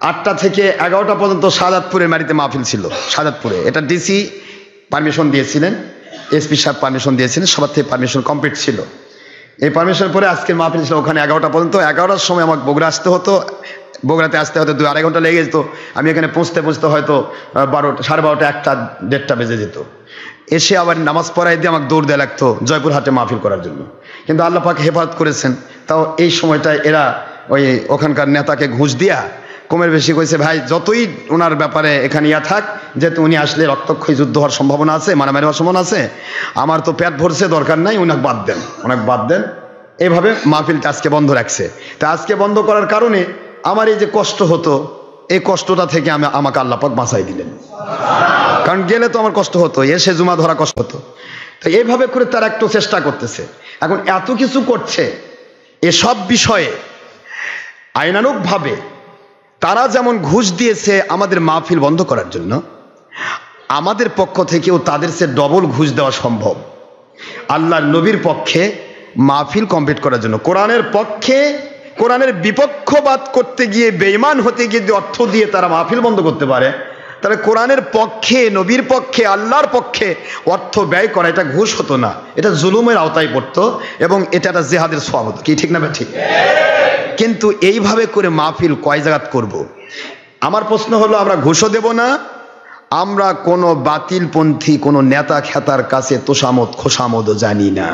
8টা থেকে 11টা পর্যন্ত শাহাদাতপুরের মাটিতে মাহফিল ছিল। শাহাদাতপুরে এটা ডিসি পারমিশন দিয়েছিলেন, এসপি সাহেব পারমিশন দিয়েছিলেন, সবার থেকে পারমিশন কমপ্লিট ছিল। এই পারমিশন পরে আজকের মাহফিল ছিল ওখানে 11টা পর্যন্ত। 11টার সময় আমাকে বগুড়া আসতে হতো, বগুড়াতে আসতে হয়তো 2-2.5 ঘন্টা লেগে যেত। আমি এখানে পৌঁছতে হয়তো 12টা, 12:30, 1টা, 1:30 বেজে যেত। এসে আবার নামাজ পড়াই দিয়ে আমাকে দৌড় দেওয়া লাগতো জয়পুরহাটে মাহফিল করার জন্য। কিন্তু আল্লাহ পাক হেফাজত করেছেন। তাও এই সময়টায় এরা ওখানকার নেতাকে ঘুষ দিয়া কমের বেশি কইছে ভাই যতই ওনার ব্যাপারে এখানে ইয়া থাক, যেহেতু উনি আসলে রক্তক্ষয়ী যুদ্ধ হওয়ার সম্ভাবনা আছে, মারামারি হওয়ার সম্ভাবনা আছে, আমার তো পেট ভরছে, দরকার নাই, ওনাকে বাদ দেন। এইভাবে মাহফিলটা আজকে বন্ধ রাখছে। তা আজকে বন্ধ করার কারণে আমার এই যে কষ্ট হতো, এই কষ্টটা থেকে আমাকে আল্লাহ পাক বাঁচাই দিলেন। কারণ গেলে তো আমার কষ্ট হতো, এসে জুমা ধরা কষ্ট হতো। তো এইভাবে করে তারা একটু চেষ্টা করতেছে। এখন এত কিছু করছে, এসব বিষয়ে আইনানুগভাবে তারা যেমন ঘুষ দিয়েছে আমাদের মাহফিল বন্ধ করার জন্য, আমাদের পক্ষ থেকেও তাদের চেয়ে ডবল ঘুষ দেওয়া সম্ভব আল্লাহর নবীর পক্ষে মাহফিল কমপ্লিট করার জন্য। কোরআনের পক্ষে, কোরআনের বিপক্ষবাদ করতে গিয়ে, বেঈমান হতে গিয়ে যে অর্থ দিয়ে তারা মাহফিল বন্ধ করতে পারে, তাহলে কোরআনের পক্ষে, নবীর পক্ষে, আল্লাহর পক্ষে অর্থ ব্যয় করা এটা ঘুষ হতো না, এটা জুলুমের আওতায় পড়তো এবং এটা একটা জেহাদের সওয়াব হতো। কি ঠিক না? ঠিক। কিন্তু এইভাবে করে মাহফিল কয় জায়গাত করব? আমার প্রশ্ন হলো, আমরা ঘুষও দেব না, আমরা কোনো বাতিলপন্থী কোনো নেতা খেতার কাছে তোষামত খোসামতও জানি না।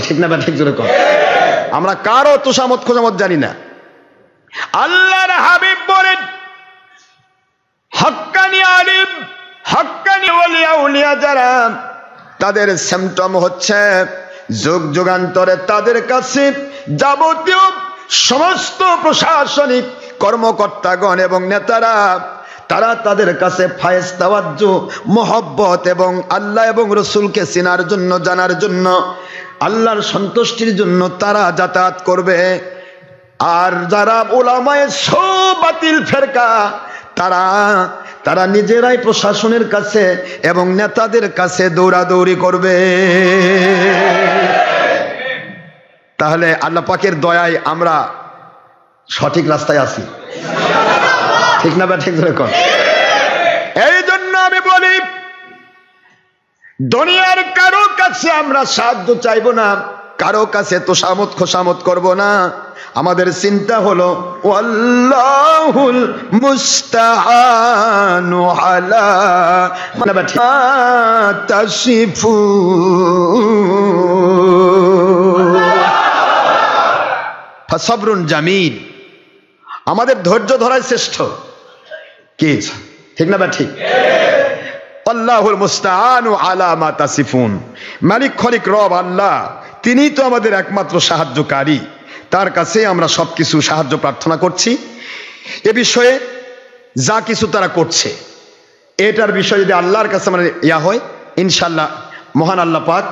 ঠিক না? ঠিক জোরে কর। আমরা কারো তোষামত খোসামত জানি না। আল্লাহর হাবিব বলেন, হক্কানি আলিম, হক্কানি ওলিয়া, উলিয়া যারা, তাদের সিম্পটম হচ্ছে যুগ যুগান্তরে তাদের কাছে যাবতীয় সমস্ত প্রশাসনিক কর্মকর্তাগণ এবং নেতারা, তারা তাদের কাছে ফায়েজ তাওয়াজ্জু, মহব্বত এবং আল্লাহ এবং রসুলকে চেনার জন্য, জানার জন্য, আল্লাহর সন্তুষ্টির জন্য তারা যাতায়াত করবে। আর যারা উলামায়ে সু বাতিল ফেরকা, তারা নিজেরাই প্রশাসনের কাছে এবং নেতাদের কাছে দৌড়াদৌড়ি করবে। তাহলে আল্লাহ পাকের দয়ায় আমরা সঠিক রাস্তায় আছি। ঠিক না? ঠিক ধরে কর। এই জন্য আমি বলি, দুনিয়ার কারো কাছে আমরা সাহায্য চাইবো না, কারো কাছে তোষামত খোসামত করব না। আমাদের চিন্তা হলো আল্লাহুল মুস্তাআনু আলা মা তাসিফুন ফাসবরুন জামিল। আমাদের ধৈর্য ধরাই শ্রেষ্ঠ। কি ঠিক না? ঠিক। আল্লাহুল মুস্তাআনু আলা মা তাসিফুন। মালিক খলিক রব আল্লাহ, তিনি তো আমাদের একমাত্র সাহায্যকারী, তার কাছে আমরা সবকিছু সাহায্য প্রার্থনা করছি। এ বিষয়ে যা কিছু তারা করছে, এটার বিষয়ে যদি আল্লাহর কাছে মানে ইয়া হয়, ইনশাল্লাহ মহান আল্লাহ পাক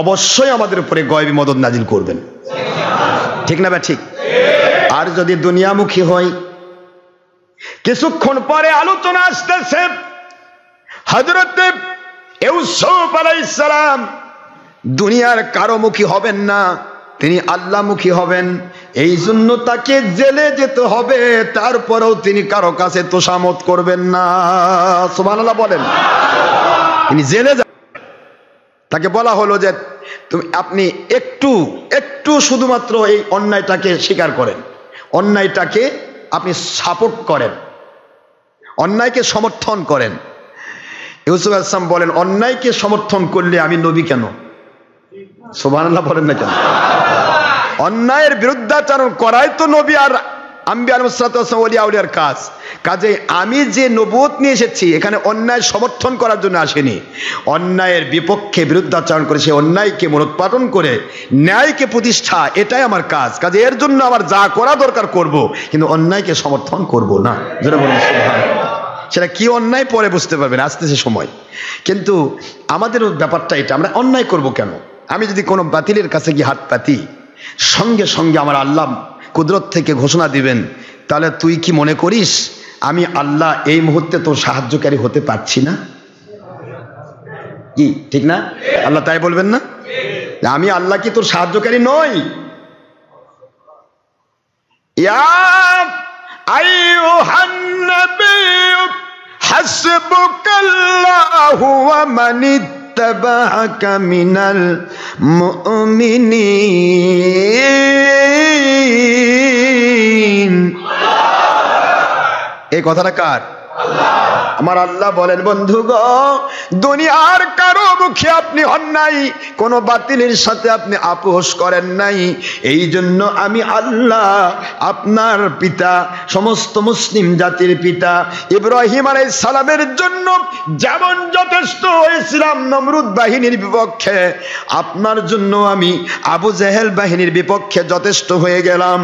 অবশ্যই আমাদের উপরে গয়বী মদদ নাজিল করবেন। ঠিক না? ঠিক। আর যদি দুনিয়ামুখী হয়, কিছুক্ষণ পরে আলোচনা আসতেছে, হযরত ইউসুফ আলাইহিস সালাম দুনিয়ার কারো মুখী হবেন না, তিনি আল্লাহমুখী হবেন। এই জন্য তাকে জেলে যেতে হবে, তারপরেও তিনি কারো কাছে তোষামত করবেন না। সুবহানাল্লাহ বলেন। তিনি জেলে যান, তাকে বলা হলো যে আপনি একটু শুধুমাত্র এই অন্যায়টাকে স্বীকার করেন, অন্যায়টাকে আপনি সাপোর্ট করেন, অন্যায়কে সমর্থন করেন। ইউসুফ আলাইহিস সালাম বলেন, অন্যায়কে সমর্থন করলে আমি নবী কেন? সুবহানাল্লাহ বলেন না কেন? অন্যায়ের বিরুদ্ধাচরণ করাই তো নবী আর আম্বিয়া আলাইহিস সালাতু ওয়াস সালাম ওলিয়া উলিয়ার কাজ। কাজে আমি যে নবুয়ত নিয়ে এসেছি, এখানে অন্যায় সমর্থন করার জন্য আসেনি, অন্যায়ের বিপক্ষে বিরুদ্ধাচরণ করে সে অন্যায়কে মূলোৎপাটন করে ন্যায়কে প্রতিষ্ঠা, এটাই আমার কাজ। কাজে এর জন্য আমার যা করা দরকার করব, কিন্তু অন্যায়কে সমর্থন করব না। যারা বলেন সুবহানাল্লাহ। সেটা কি অন্যায় পরে বুঝতে পারবেন, আসতেছে সময়। কিন্তু আমাদের ব্যাপারটা এটা, আমরা অন্যায় করব কেন? আমি যদি কোনো বাতিলের কাছে গিয়ে হাত পাতি, সঙ্গে সঙ্গে আমার আল্লাহ কুদরত থেকে ঘোষণা দিবেন, তাহলে তুই কি মনে করিস আমি আল্লাহ এই মুহূর্তে তোর সাহায্যকারী হতে পারছি না? কি ঠিক না? আল্লাহ তাই বলবেন না? আমি আল্লাহ কি তোর সাহায্যকারী নই? ইয়া আইয়ুহান নাবিয়্যু হাসবুকাল্লাহু ওয়া মান ইত্তাবা'আকা মিনাল মুমিনিন। এই কথাটা কার? আল্লাহ। আমার আল্লাহ বলেন, বন্ধু গো, দুনিয়ার কারো মুখে আপনি হন নাই, কোন বাতিলের সাথে আপনি আপোষ করেন নাই। এই জন্য আমি আল্লাহ আপনার পিতা, সমস্ত মুসলিম জাতির পিতা ইব্রাহিম আলাইহিস সালামের জন্য যেমন যথেষ্ট হয়েছিলাম নমরুদ বাহিনীর বিপক্ষে, আপনার জন্য আমি আবু জেহেল বাহিনীর বিপক্ষে যথেষ্ট হয়ে গেলাম।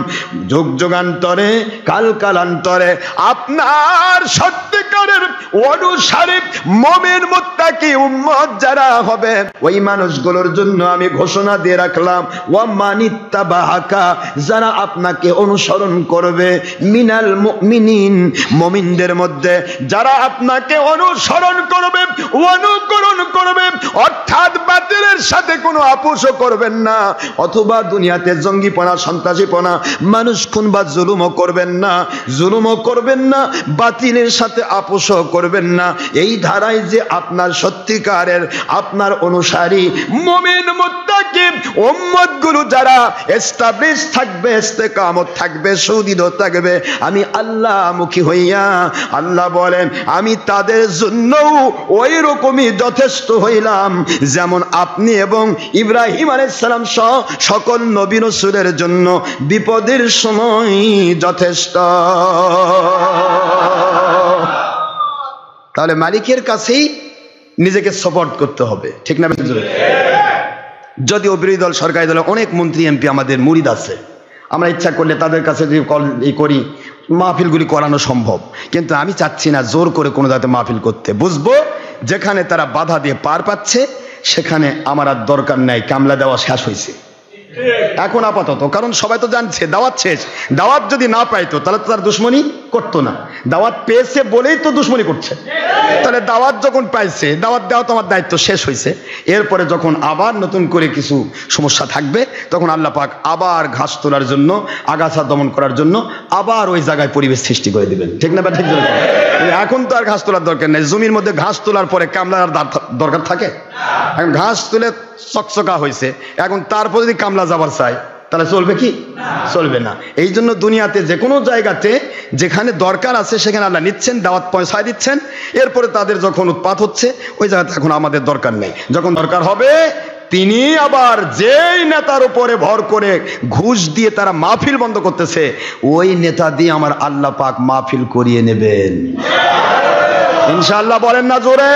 যুগ যুগান্তরে, কাল কালান্তরে আপনার সত্যিকারের অনুসারী মুমিন মুত্তাকি উম্মত যারা হবে, ওই মানুষগুলোর জন্য আমি ঘোষণা দিয়ে রাখলাম, ওয়া মানিত্তাবাহাকা, যারা আপনাকে অনুসরণ করবে, মিনাল মুমিনিন, মুমিনদের মধ্যে যারা আপনাকে অনুসরণ করবে, অনুকরণ করবে, অর্থাৎ বাতিলের সাথে কোনো আপোষও করবেন না, অথবা দুনিয়াতে জঙ্গিপনা, সন্ত্রাসীপনা, মানুষ খুন বা জুলুমও করবেন না, জুলুমও করবেন না, বাতিলের সাথে আপোষও করবেন না। এই ধারায় যে আপনার সত্যিকারের আপনার অনুসারী মুমিন মুত্তাকি উম্মতগুলো যারা এস্টাবলিশ থাকবে, ইস্তেকামত থাকবে, সুদৃঢ় থাকবে, আমি আল্লাহ মুখী হইয়া আল্লাহ বলেন আমি তাদের জন্য ওই রকমই যথেষ্ট হইলাম, যেমন আপনি এবং ইব্রাহিম আলাইহিস সালাম সহ সকল নবী রাসূলের জন্য বিপদের সময় যথেষ্ট। তাহলে মালিকের কাছেই নিজেকে সাপোর্ট করতে হবে, ঠিক না? যদিও বিরোধী দল, সরকারি দলে অনেক মন্ত্রী এমপি আমাদের মুরিদ আছে, আমরা ইচ্ছা করলে তাদের কাছে যদি কল করি মাহফিলগুলি করানো সম্ভব, কিন্তু আমি চাচ্ছি না জোর করে কোনো জায়গাতে মাহফিল করতে। বুঝবো যেখানে তারা বাধা দিয়ে পার পাচ্ছে সেখানে আমার আর দরকার নাই, কামলা দেওয়া শেষ হয়েছে এখন আপাতত, কারণ সবাই তো জানছে দাওয়াত শেষ। দাওয়াত যদি না পাইতো তাহলে তো তার দুশ্মনী করতো না, দাওয়াত পেয়েছে বলেই তো দুশ্মনী করছে। তাহলে দাওয়াত যখন পাইছে, দাওয়াত দেওয়া তো আমার দায়িত্ব শেষ হয়েছে। এরপরে যখন আবার নতুন করে কিছু সমস্যা থাকবে তখন আল্লাহ পাক আবার ঘাস তোলার জন্য, আগাছা দমন করার জন্য আবার ওই জায়গায় পরিবেশ সৃষ্টি করে দিবেন, ঠিক না? ঠিক না? এখন তো আর ঘাস তোলার দরকার নেই, জমির মধ্যে ঘাস তোলার পরে কামলার দরকার থাকে? এখন ঘাস তুলে চকচকা হয়েছে, এখন তারপর যদি কামলা যাবার চাই তাহলে চলবে কি? চলবে না। এই জন্য দুনিয়াতে যে কোনো জায়গাতে যেখানে দরকার আছে সেখানে আল্লাহ নিচ্ছেন, দাওয়াত পয়সা দিচ্ছেন, এরপরে তাদের যখন উৎপাত হচ্ছে ওই জায়গাতে এখন আমাদের দরকার নেই। যখন দরকার হবে তিনি আবার যেই নেতার উপরে ভর করে ঘুষ দিয়ে তারা মাহফিল বন্ধ করতেছে, ওই নেতা দিয়ে আমার আল্লাহ পাক মাহফিল করিয়ে নেবেন ইনশাআল্লাহ। বলেন না জোরে?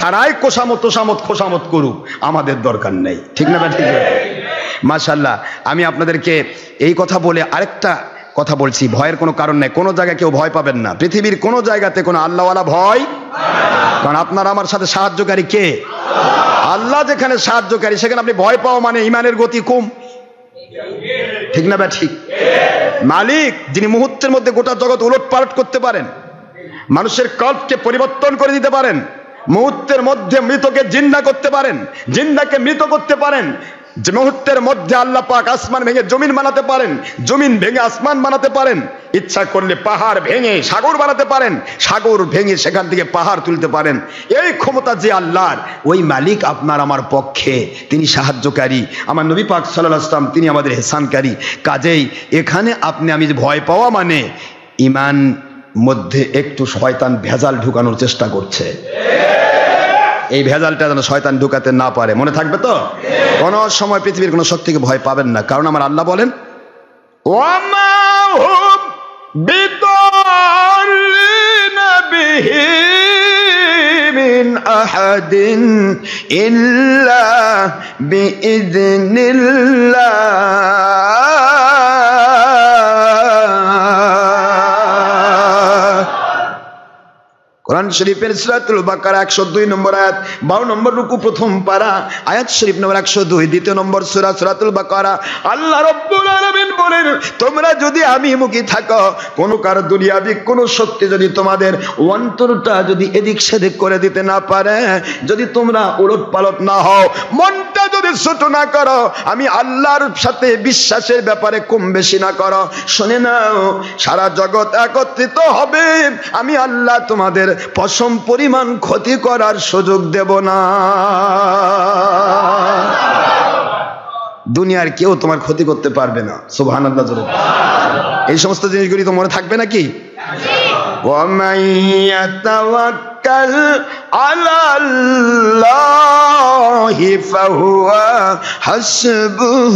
তারাই খোসামত করুক, আমাদের দরকার নেই, ঠিক না? ঠিক আছে, মাশাআল্লাহ। আমি আপনাদেরকে এই কথা বলে আরেকটা কথা বলছি, ভয়ের কোনো কারণ নেই, কোনো জায়গায় কেউ ভয় পাবেন না, পৃথিবীর কোনো জায়গাতে কোনো আল্লাহওয়ালা ভয়, কারণ আপনার আমার সাথে সাহায্যকারী কে? আল্লাহ। যেখানে সাহায্যকারী সেখানে আপনি ভয় পাও মানে ইমানের গতি কম, ঠিক না? ঠিক। মালিক যিনি মুহূর্তের মধ্যে গোটা জগৎ উলট পালট করতে পারেন, মানুষের কল্পকে পরিবর্তন করে দিতে পারেন, মুহূর্তের মধ্যে মৃতকে জিন্দা করতে পারেন, জিন্দাকে মৃত করতে পারেন, যে মুহূর্তের মধ্যে আল্লাহ পাক আসমান ভেঙে জমিন বানাতে পারেন, জমিন ভেঙে আসমান বানাতে পারেন, ইচ্ছা করলে পাহাড় ভেঙে সাগর বানাতে পারেন, সাগর ভেঙে সেখান থেকে পাহাড় তুলতে পারেন। এই ক্ষমতা যে আল্লাহর, ওই মালিক আপনার আমার পক্ষে, তিনি সাহায্যকারী। আমার নবী পাক সাল্লাল্লাহু আলাইহি ওয়াসাল্লাম তিনি আমাদের ইহসানকারী। কাজেই এখানে আপনি আমি যে ভয় পাওয়া মানে ঈমান মধ্যে একটু শয়তান ভেজাল ঢুকানোর চেষ্টা করছে, এই ভেজালটা যেন শয়তান ঢুকাতে না পারে। মনে থাকবে তো? কোন সময় পৃথিবীর কোন শক্তিকে ভয় পাবেন না, কারণ আমার আল্লাহ বলেন ওয়ামা হুম বিদাররিনা বিহি মিন আহাদিন ইল্লা বিইذনিল্লাহ। কোরআন শরীফের সূরাতুল বাকারা 102 নম্বর আয়াত, 52 নম্বর রুকু, প্রথম পারা, আয়াত শরীফ নম্বর 102, দ্বিতীয় নম্বর সূরা সূরাতুল বাকারা। আল্লাহ রাব্বুল আলামিন বলেন, তোমরা যদি আমি মুখী থাকো, কোন কার দুনিয়াবি কোন শক্তি যদি তোমাদের অন্তরটা যদি এদিক সেদিক করে দিতে না পারে, যদি তোমরা উলট পালট না হও, মনটা যদি ছোট না করো, আমি আল্লাহর সাথে বিশ্বাসের ব্যাপারে কম বেশি না করো, শুনে নাও সারা জগৎ একত্রিত হবে, আমি আল্লাহ তোমাদের পশম পরিমাণ ক্ষতি করার সুযোগ দেব না। দুনিয়ার কেউ তোমার ক্ষতি করতে পারবে না। সুবহানাল্লাহ। এই সমস্ত জিনিসগুলি তো মনে থাকবে নাকি? ومن يتوكل على الله فهو حسبه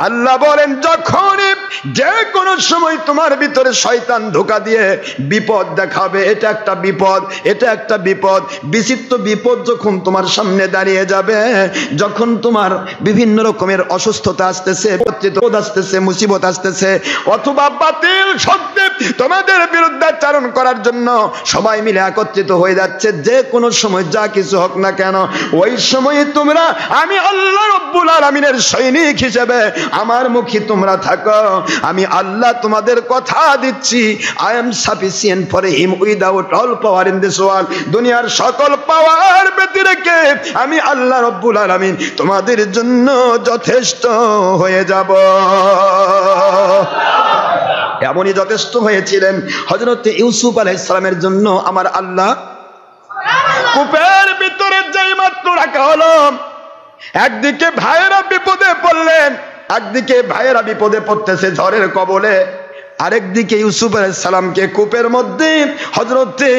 আল্লাহ বলেন যখনই যে কোনো সময় তোমার ভিতরে শয়তান ধোঁকা দিয়ে বিপদ দেখাবে, এটা একটা বিপদ, এটা একটা বিপদ, বিচিত্র বিপদ যখন তোমার সামনে দাঁড়িয়ে যাবে, যখন তোমার বিভিন্ন রকমের অসুস্থতা আসতেছে, বিপদ আসতেছে, মুসিবত আসতেছে, অথবা বাতিল শক্তি তোমাদের বিরুদ্ধাচারণ করার জন্য সবাই মিলে একত্রিত হয়ে যাচ্ছে, যে কোনো সময় যা কিছু হোক না কেন, ওই সময়ে তোমরা আমি আল্লাহ রাব্বুল আলামিনের সৈনিক হিসেবে আমার মুখী তোমরা থাকো। আমি আল্লাহ তোমাদের কথা দিচ্ছি, I am sufficient for him without all power in this world. দুনিয়ার সকল পাওয়ার ব্যতি রেখে আমি আল্লাহ রাব্বুল আলামিন তোমাদের জন্য যথেষ্ট হয়ে যাব। এমনই যথেষ্ট হয়েছিলেন হযরত ইউসুফ আলাইহিস সালামের জন্য আমার আল্লাহ। কূপের ভিতরে যেই মাত্র রাখা হলো, একদিকে ভাইয়েরা বিপদে পড়লেন, একদিকে ভাইয়েরা বিপদে পড়তেছে ঝড়ের কবলে, আরেকদিকে ইউসুফ আলাইহিস সালামকে কূপের মধ্যে হযরতে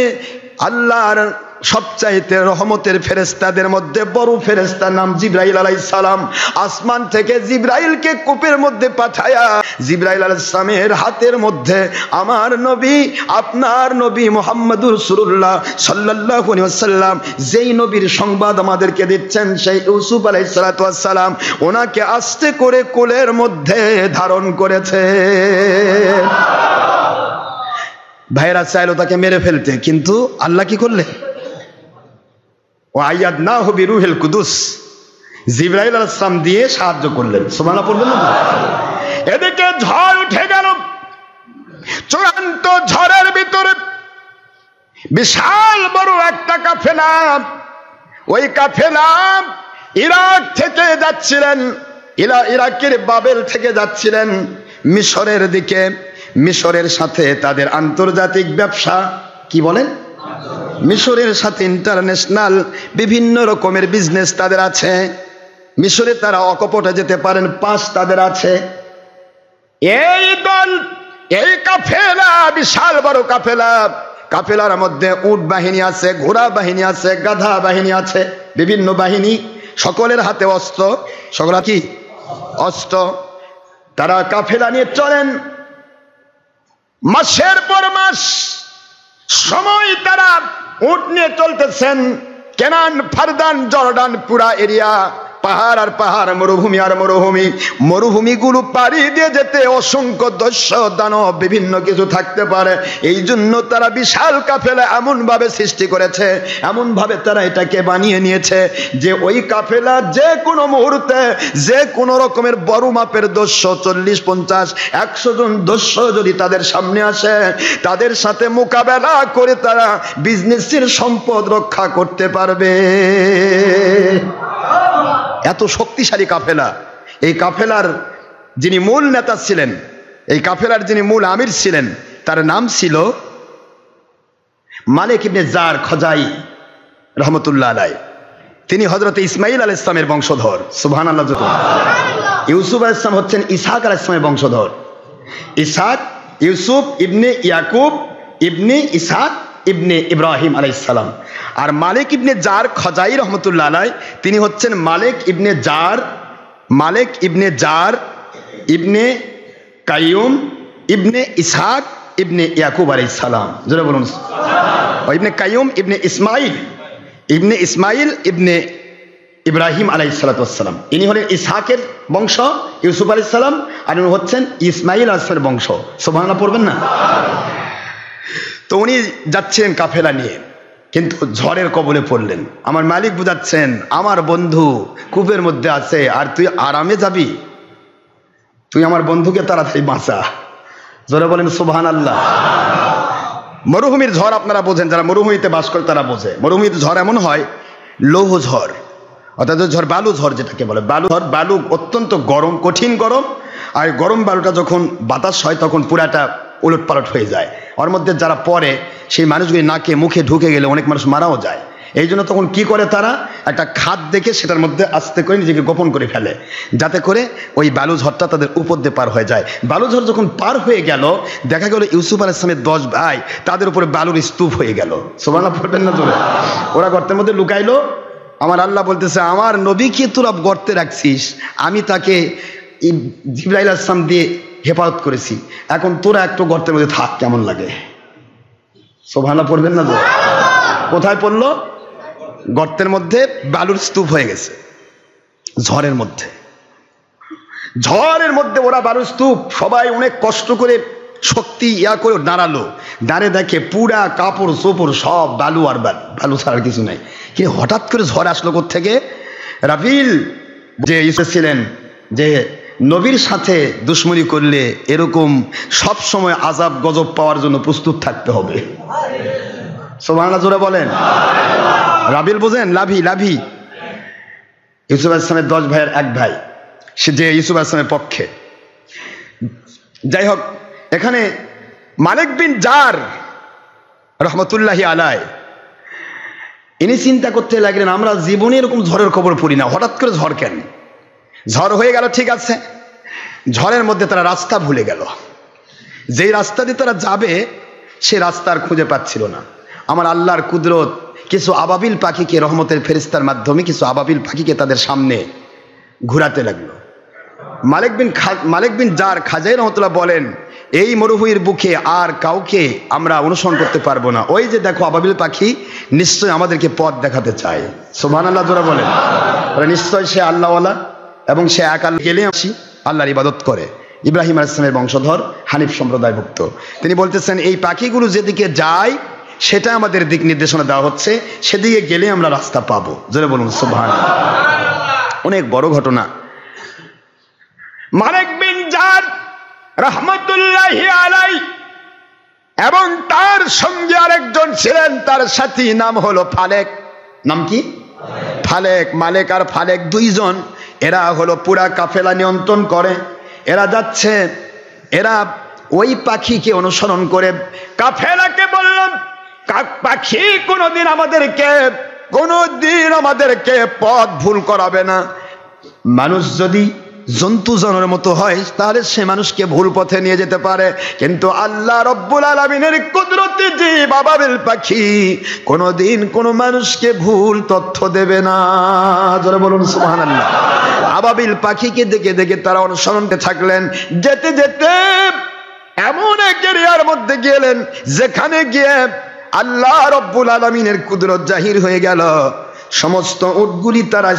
আল্লাহর সবচাইতে রহমতের ফেরেশতাদের মধ্যে বড় ফেরেশতার নাম জিবরাইল আলাইহিস সালাম, আসমান থেকে জিবরাইলকে কূপের মধ্যে পাঠায়া জিবরাইল আলাইহিস সালামের হাতের মধ্যে আমার নবী, আপনার নবী মুহাম্মদুর রাসূলুল্লাহ সাল্লাল্লাহু আলাইহি ওয়াসাল্লাম যেই নবীর সংবাদ আমাদেরকে দিচ্ছেন, সেই ইউসুফ আলাইহিস সালাতু ওয়াস সালাম ওনাকে আস্তে করে কোলের মধ্যে ধারণ করেছে। ভাইরা চাইলো তাকে মেরে ফেলতে, কিন্তু আল্লাহ কি করলেন? ওয়াইয়াদনাহু বিরূহিল কুদুস, জিবরাইল আলাইহিস সালাম দিয়ে সাহায্য করলেন। সুবহানাল্লাহ পড়বেন না? এদিকে ঝড় উঠে গেল, চূড়ান্ত ঝড়ের ভিতরে বিশাল বড় একটা কাফেলা, ওই কাফেলা ইরাক থেকে যাচ্ছিলেন, ইরাকের বাবেল থেকে যাচ্ছিলেন মিশরের দিকে। মিশরের সাথে তাদের আন্তর্জাতিক ব্যবসা, কি বলেন, মিশরের সাথে ইন্টারন্যাশনাল বিভিন্ন রকমের বিজনেস তাদের আছে। মিশরে তারা অকপটে যেতে পারেন, পাস তাদের আছে। এই দল, এই কাফেলা, বিশাল বড় কাফেলা, কাফেলার মধ্যে উট বাহিনী আছে, ঘোড়া বাহিনী আছে, গাধা বাহিনী আছে, বিভিন্ন বাহিনী, সকলের হাতে অস্ত্র, সকল কি অস্ত্র। তারা কাফেলা নিয়ে চলেন, মাসের পর মাস সময় তারা উট নিয়ে চলতেছেন। কেনান, ফারদান, জর্ডান পুরা এরিয়া, পাহাড় আর পাহাড়, মরুভূমি আর মরুভূমি, মরুভূমিগুলো পাড়ি দিয়ে যেতে অসংখ্য দস্যু দানব বিভিন্ন কিছু থাকতে পারে। এই জন্য তারা বিশাল কাফেলা এমন ভাবে সৃষ্টি করেছে, এমন ভাবে তারা এটাকে বানিয়ে নিয়েছে যে ওই কাফেলা যে কোনো মুহূর্তে যে কোনো রকমের বড় মাপের দস্যু, 40, 50, 100 জন দস্যু যদি তাদের সামনে আসে, তাদের সাথে মোকাবেলা করে তারা বিজনেসের সম্পদ রক্ষা করতে পারবে। এত শক্তিশালী কাফেলা। এই কাফেলার যিনি মূল নেতা ছিলেন, এই কাফেলার যিনি মূল আমির ছিলেন, তার নাম ছিল মালিক ইবনে জার খজাই রহমতুল্লাহ আলাইহি। তিনি হযরত ইসমাইল আলাইহিস সালামের বংশধর। সুবহানাল্লাহ। ইউসুফ আলাইহিস সালাম হচ্ছেন ইসহাক আলাইহিস সালামের বংশধর। ইসহাক, ইউসুফ ইবনে ইয়াকুব ইবনে ইসহাক ইবনে ইব্রাহিম আলাইহিস সালাম। আর মালিক ইবনে জার খজাই রহমতুল্লাহ আলাইহি তিনি হচ্ছেন মালিক ইবনে জার, মালিক ইবনে জার ইবনে কাইয়ুম ইবনে ইসহাক ইবনে ইয়াকুব আলাইহিস সালাম। জোরে বলুন সুবহানাল্লাহ। ইবনে কাইয়ুম ইবনে ইসমাইল, ইবনে ইসমাইল ইবনে ইব্রাহিম আলাইহিস সালাতু ওয়াস সালাম। ইনি হলেন ইসহাকের বংশ ইউসুফ আলাইহিস সালাম, আর ইনি হচ্ছেন ইসমাইল আলাইহিস সালামের বংশ। সুবহানাল্লাহ পড়বেন না? তো উনি যাচ্ছেন কাফেলা নিয়ে, কিন্তু ঝড়ের কবলে পড়লেন। আমার মালিক বুঝাচ্ছেন, আমার বন্ধু কূপের মধ্যে আছে, আর তুই আরামে যাবি? তুই আমার বন্ধুকে তাড়াতাড়ি বাঁচা। জোরে বলেন সুবহানাল্লাহ। মরুভূমির ঝড় আপনারা বোঝেন, যারা মরুভূমিতে বাস করে তারা বোঝে। মরুভূমির ঝড় এমন হয়, লৌহ ঝড়, অর্থাৎ ঝড় বালু ঝড় যেটাকে বলে, বালু ঝড়, বালু অত্যন্ত গরম, কঠিন গরম, আর গরম বালুটা যখন বাতাস হয় তখন পুরাটা উলট পালট হয়ে যায়। ওর মধ্যে যারা পড়ে সেই মানুষগুলি নাকে মুখে ঢুকে গেলে অনেক মানুষ মারাও যায়। এই জন্য তখন কি করে তারা, একটা খাদ দেখে সেটার মধ্যে আস্তে করে নিজেকে গোপন করে ফেলে, যাতে করে ওই বালুঝড়টা তাদের উপর দিয়ে পার হয়ে যায়। বালুঝড় যখন পার হয়ে গেল, দেখা গেল ইউসুফ আলাইহিস সালামের 10 ভাই, তাদের উপরে বালুর স্তূপ হয়ে গেল। সুবহানাল্লাহ পড়বেন না জোরে? ওরা গর্তের মধ্যে লুকাইলো। আমার আল্লাহ বলতেছে, আমার নবীকে তোরা গর্তে রাখছিস, আমি তাকে জিবরাইল আলাইহিস সালাম দিয়ে হেফাজত করেছি, এখন তোরা একটু গর্তের মধ্যে থাক, কেমন লাগে? সুবহানাল্লাহ পড়বেন না জোরে? কোথায় পড়লো? গর্তের মধ্যে বালুর স্তূপ হয়ে গেছে। ঝড়ের মধ্যে, ঝড়ের মধ্যে ওরা বালুর স্তূপ, সবাই অনেক কষ্ট করে শক্তি করে দাঁড়ালো, দাঁড়ে দেখে পুরা কাপড় চোপড় সব বালু আর বালু ছাড়ার কিছু নাই। কিন্তু হঠাৎ করে ঝড় আসলো কোত্থেকে? রাবিল যে এসেছিলেন যে নবীর সাথে দুশ্মনী করলে এরকম সব সময় আযাব গজব পাওয়ার জন্য প্রস্তুত থাকতে হবে। সুবহানাল্লাহ জোরে বলেন। রাবিল বোঝেন? লাভি ইউসুফ আলাইহিস সালামের 10 ভাইয়ের এক ভাই, সে যে ইউসুফ আলাইহিস সালামের পক্ষে। যাই হোক, এখানে মালিক বিন জার রহমতুল্লাহি আলাই ইনি চিন্তা করতে লাগলেন, আমরা জীবনে এরকম ঝড়ের খবর পড়ি না, হঠাৎ করে ঝড় কেন? ঝড় হয়ে গেল, ঠিক আছে, ঝড়ের মধ্যে তারা রাস্তা ভুলে গেল। যেই রাস্তা দিয়ে তারা যাবে সে রাস্তা আর খুঁজে পাচ্ছিল না। আমার আল্লাহর কুদরত কিছু আবাবিল পাখিকে, রহমতের ফেরেশতার মাধ্যমে কিছু আবাবিল পাখিকে তাদের সামনে ঘুরাতে লাগলো। মালিক বিন জার খাজাই রহমতুল্লাহ বলেন, এই মরুভূমির বুকে আর কাউকে আমরা অনুসরণ করতে পারবো না। ওই যে দেখো আবাবিল পাখি, নিশ্চয় আমাদেরকে পথ দেখাতে চায়। সুবহানাল্লাহ জোরে বলেন। নিশ্চয় সে আল্লাহওয়ালা এবং সে এক আল্লাহ গেলে আসি আল্লাহর ইবাদত করে, ইব্রাহিম আলাইহিস সালামের বংশধর, হানিফ সম্প্রদায়ভুক্ত। তিনি বলতেছেন, এই পাখিগুলো যেদিকে যায় সেটা আমাদের দিক নির্দেশনা দেওয়া হচ্ছে, সেদিকে গেলে আমরা রাস্তা পাবো। জোরে বলুন সুবহানাল্লাহ। অনেক বড় ঘটনা। মালিক বিন জার রহমতুল্লাহি আলাই এবং তার সঙ্গে আরেকজন ছিলেন, তার সাথী, নাম হলো ফালেক। নাম কি? ফালেক। মালিক আর ফালেক দুইজন, এরা হলো পুরা কাফেলা নিয়ন্ত্রণ করে। এরা যাচ্ছে, এরা ওই পাখিকে অনুসরণ করে কাফেলাকে বললাম, পাখি কোনোদিন আমাদেরকে পথ ভুল করাবে না। মানুষ যদি জন্তু জানোয়ারের মতো হয় তাহলে সে মানুষকে ভুল পথে নিয়ে যেতে পারে, কিন্তু আল্লাহ রব্বুল আলামিনের কুদরতে যে আবাবিল পাখি কোনোদিন কোনো মানুষকে ভুল তথ্য দেবে না। জোরে বলুন সুবহানাল্লাহ। আবাবিল পাখিকে দেখে দেখে তারা অনুসরণে থাকলেন। যেতে যেতে এমন এক এরিয়ার মধ্যে গেলেন যেখানে গিয়ে আল্লাহ রব্বুল আলামিনের কুদরত জাহির হয়ে গেল। সমস্ত উটগুলি তারা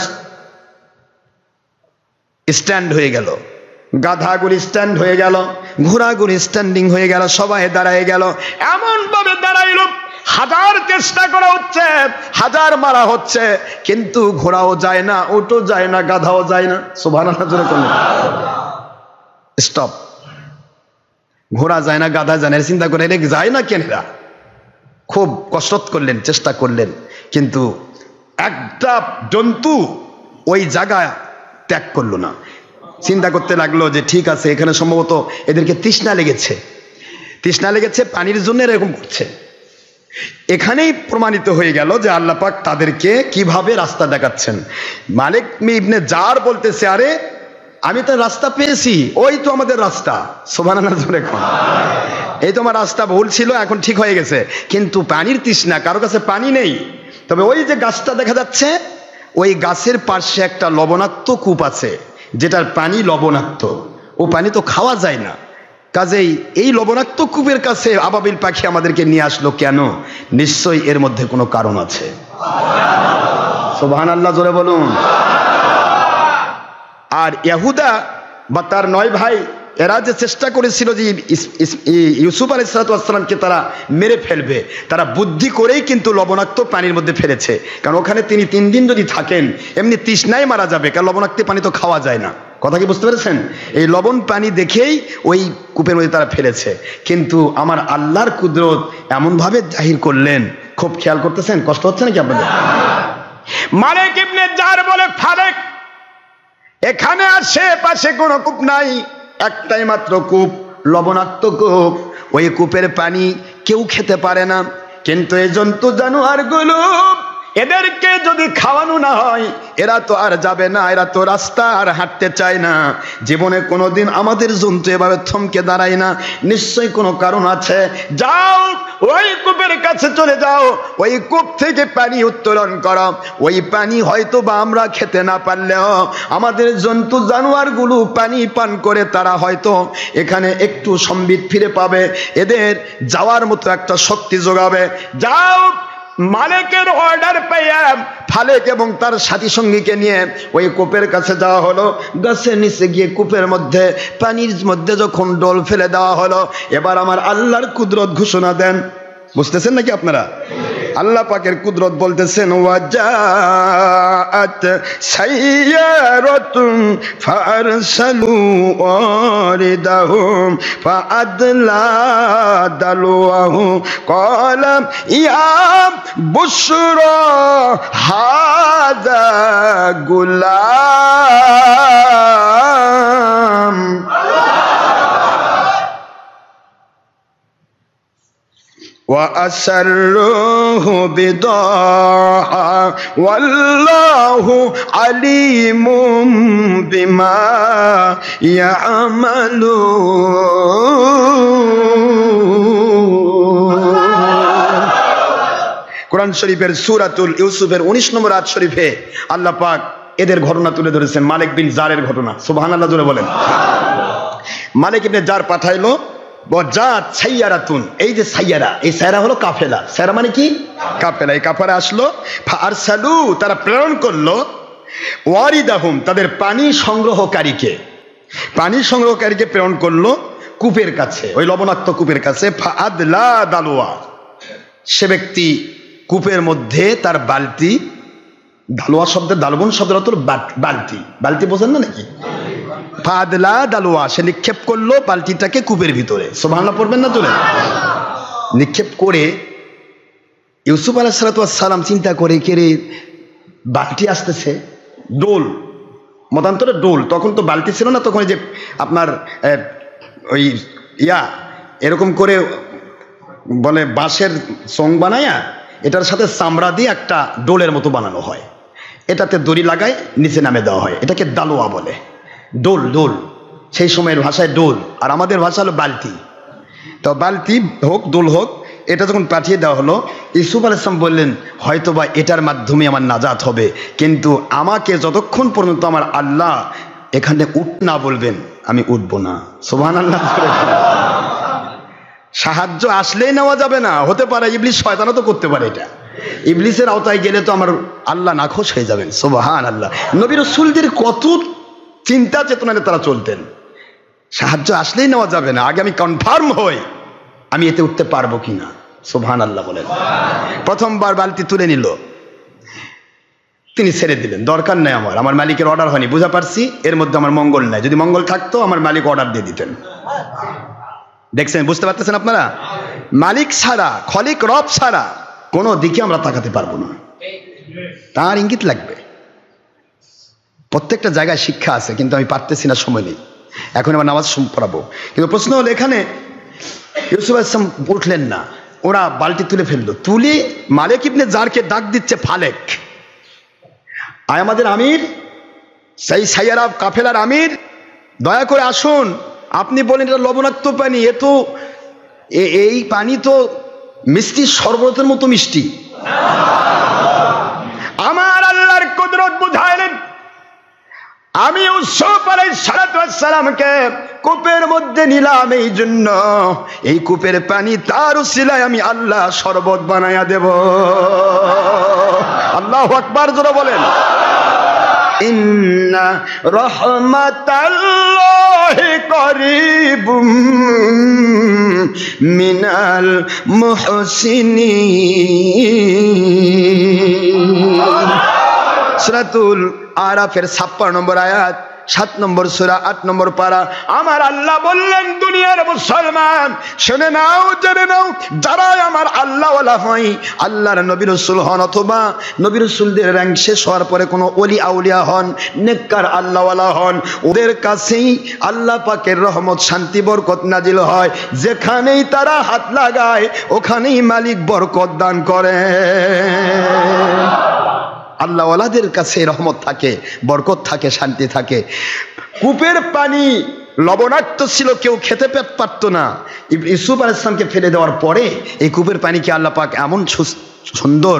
স্ট্যান্ড হয়ে গেল, গাধাগুলি স্ট্যান্ড হয়ে গেল, ঘোড়াগুলি স্ট্যান্ডিং হয়ে গেল, সবাই দাঁড়ায় গেল। এমন ভাবে দাঁড়াইল, হাজার চেষ্টা করা হচ্ছে, হাজার মারা হচ্ছে, কিন্তু ঘোড়াও যায় না, উটও যায় না, গাধাও যায় না। সুবহানাল্লাহ জোরে বলেন। স্টপ। ঘোড়া যায় না, গাধা যায় না, চিন্তা করে রে যায় না কেন? খুব কষ্ট করলেন, চেষ্টা করলেন, কিন্তু একটা জন্তু ওই জায়গা ত্যাগ করলো না। চিন্তা করতে লাগলো যে ঠিক আছে, এখানে সম্ভবত এদেরকে তৃষ্ণা লেগেছে, পানির জন্য এরকম করছে। এখানেই প্রমাণিত হয়ে গেল যে আল্লাহ পাক তাদেরকে কিভাবে রাস্তা দেখাচ্ছেন। মালিক ইবনে জার বলতেছে, আরে আমি তো রাস্তা পেয়েছি, ওই তো আমাদের রাস্তা। সুবহানাল্লাহ জোরে কোন। এই তো আমার রাস্তা ভুল ছিল, এখন ঠিক হয়ে গেছে, কিন্তু পানির তৃষ্ণা, কারো কাছে পানি নেই। তবে ওই যে গাছটা দেখা যাচ্ছে, ওই গাছের পাশে একটা লবণাক্ত কূপ আছে, যেটার পানি লবণাক্ত, ও পানি তো খাওয়া যায় না। কাজেই এই লবণাক্ত কূপের কাছে আবাবিল পাখি আমাদেরকে নিয়ে আসলো কেন? নিশ্চয়ই এর মধ্যে কোনো কারণ আছে। সুবহানাল্লাহ জোরে বলুন। আর ইহুদা বা তার 9 ভাই, এরা যে চেষ্টা করেছিল যে ইউসুফ আলাইহিস সালামকে তারা মেরে ফেলবে, তারা বুদ্ধি করেই কিন্তু লবণাক্ত পানির মধ্যে ফেলেছে। কারণ ওখানে তিনি 3 দিন যদি থাকেন এমনি তৃষ্ণায় মারা যাবে, কারণ লবণাক্ত পানি তো খাওয়া যায় না। কথা কি বুঝতে পেরেছেন? এই লবণ পানি দেখেই ওই কূপের মধ্যে তারা ফেলেছে। কিন্তু আমার আল্লাহর কুদরত এমনভাবে জাহির করলেন, খুব খেয়াল করতেছেন? কষ্ট হচ্ছে নাকি আপনাদের? মালিক ইবনে জার বলে, ফালেক, এখানে আশেপাশে কোনো কূপ নাই, একটাই মাত্র কূপ, লবণাক্ত কূপ। ওই কূপের পানি কেউ খেতে পারে না, কিন্তু এই জন্তু জানোয়ারগুলো এদেরকে যদি খাওয়ানো না হয় এরা তো আর যাবে না, এরা তো রাস্তা আর হাঁটতে চায় না। জীবনে কোনোদিন আমাদের জন্তু এভাবে থমকে দাঁড়ায় না, নিশ্চয়ই কোনো কারণ আছে। যাও ওই কূপের কাছে চলে যাও, ওই কূপ থেকে পানি উত্তোলন করো। ওই পানি হয়তো বা আমরা খেতে না পারলেও আমাদের জন্তু জানোয়ারগুলো পানি পান করে তারা হয়তো এখানে একটু সম্বিত ফিরে পাবে, এদের যাওয়ার মতো একটা শক্তি যোগাবে। যাও, মালিকের অর্ডার পেয়ে ফালেক এবং তার সাথী সঙ্গীকে নিয়ে ওই কূপের কাছে যাওয়া হলো। গাছের নিচে গিয়ে কূপের মধ্যে পানির মধ্যে যখন ডোল ফেলে দেওয়া হলো, এবার আমার আল্লাহর কুদরত ঘোষণা দেন। বুঝতেছেন নাকি আপনারা? আল্লাহ পাকের কুদরত বলতেছেন, ওয়াজাআত সাইয়ারাতুন ফারসালু ওয়ারিদাহুম ফাআদলা দালওয়াহু ক্বালা ইয়া বুশরা হাযা গুলাম। وأسروه بضاعة والله عليم بما يعملون। কোরআন শরীফের সূরাতুল ইউসুফের 19 নম্বর আয়াত শরীফে আল্লাহ পাক এদের ঘটনা তুলে ধরেছেন, মালিক বিন জারের ঘটনা। সুবহানাল্লাহ জোরে বলেন। মালিক ইবনে জার পাঠাইলো বজাত সাইয়ারাতুন, এই যে সাইয়ারা, এই সাইয়ারা হলো কাফেলা। সাইয়ারা মানে কি? কাফেলা। এই কাফেলা আসলো, ফারসালু তারা প্রেরণ করলো, ওয়ারিদাহুম তাদের পানি সংগ্রহকারীকে প্রেরণ করলো কূপের কাছে, ওই লবণাক্ত কূপের কাছে। ফাআদলা দালওয়া, সে ব্যক্তি কূপের মধ্যে তার বালতি, দালওয়া শব্দের দালবন শব্দের অর্থ বালতি, বালতি বোঝেন না নাকি? ফাদলা দালওয়া, সে নিক্ষেপ করলো বালতিটাকে কূপের ভিতরে। সুবহানাল্লাহ পড়বেন না চলে? নিক্ষেপ করে ইউসুফ আলাইহিস সালাম চিন্তা করে, কে রে বালতি আসতেছে, ডোল, মতান্তরে ডোল, তখন তো বালতি ছিল না, তখন যে আপনার ওই এরকম করে বলে বাঁশের চং বানায়া এটার সাথে চামড়া দিয়ে একটা ডোলের মতো বানানো হয়, এটাতে দড়ি লাগায় নিচে নামে দেওয়া হয়, এটাকে দালওয়া বলে। ডোল, ডোল সেই সময়ের ভাষায় ডোল, আর আমাদের ভাষা হলো বালতি। তো বালতি হোক ডোল হোক, এটা যখন পাঠিয়ে দেওয়া হলো, ইউসুফ আলাইহিস সালাম বললেন হয়তো বা এটার মাধ্যমে আমার নাজাত হবে, কিন্তু আমাকে যতক্ষণ পর্যন্ত আমার আল্লাহ এখানে উঠ না বলবেন আমি উঠবো না। সুবহানাল্লাহ। সাহায্য আসলেই নেওয়া যাবে না, হতে পারে ইবলিস শয়তানও তো করতে পারে এটা, ইবলিসের আওতায় গেলে তো আমার আল্লাহ নাখোশ হয়ে যাবেন। সুবহানাল্লাহ। নবী রাসূলদের কত চিন্তা চেতনায় তারা চলতেন। সাহায্য আসলেই নেওয়া যাবে না, আগে আমি কনফার্ম হই আমি এতে উঠতে পারবো কিনা। সুবহানাল্লাহ বলেন। প্রথমবার বালতি তুলে নিল, তিনি ছেড়ে দিলেন, দরকার নেই, আমার মালিকের অর্ডার হয়নি, বুঝা পারছি এর মধ্যে আমার মঙ্গল নাই, যদি মঙ্গল থাকতো আমার মালিক অর্ডার দিয়ে দিতেন। দেখছেন, বুঝতে পারতেছেন আপনারা? মালিক ছাড়া, খলিক রব ছাড়া কোনো দিকে আমরা তাকাতে পারবো না, তার ইঙ্গিত লাগবে। প্রত্যেকটা জায়গায় শিক্ষা আছে, কিন্তু আমি পারতেছি না, সময় নেই, এখন আবার নামাজ পড়াবো। কিন্তু প্রশ্ন হলো এখানে ইউসুফ আলাইহিস সালাম উঠলেন না, ওরা বালতি তুলে ফেললো, তুলে মালিক ইবনে জারকে ডাক দিচ্ছে ফালেক, আয় আমাদের আমির, সেই সাইয়ারা কাফেলার আমির, দয়া করে আসুন, আপনি বলেন এটা লবণাক্ত পানি, এই পানি তো মিষ্টি শরবতের মতো মিষ্টি। আমার আল্লাহর কুদরত বুঝাইলেন, আমি ইউসুফ আলাইহিস সালামকে কূপের মধ্যে নিলাম এই জন্য, এই কূপের পানি তার উসিলায় আমি আল্লাহ শরবত বানায়া দেব। আল্লাহু আকবার জোরে বলেন। ইন্না রাহমাতাল্লাহি করিবুম মিনাল মুহসিনিন। সূরাতুল আরাফের 56 নম্বর আয়াত, 7 নম্বর সূরা, 8 নম্বর পারা। আমার আল্লাহ বললেন, দুনিয়ার মুসলমান শুনে নাও, জেনে নাও, যারা আমার আল্লাহওয়ালা হয়, আল্লাহর নবী রাসূল হন অথবা নবী রাসূলদের র‍্যাঙ্ক শেষ হওয়ার পরে কোনো ওলি আউলিয়া হন, নেককার আল্লাহওয়ালা হন, ওদের কাছেই আল্লাহ পাকের রহমত, শান্তি, বরকত নাজিল হয়। যেখানেই তারা হাত লাগায় ওখানেই মালিক বরকত দান করে। আল্লাহওয়ালাদের কাছে রহমত থাকে, বরকত থাকে, শান্তি থাকে। কূপের পানি লবণাক্ত ছিল, কেউ খেতে পারত না। ইউসুফ আলাইহিস সালামকে ফেলে দেওয়ার পরে এই কূপের পানিকে আল্লাহ পাক এমন সুন্দর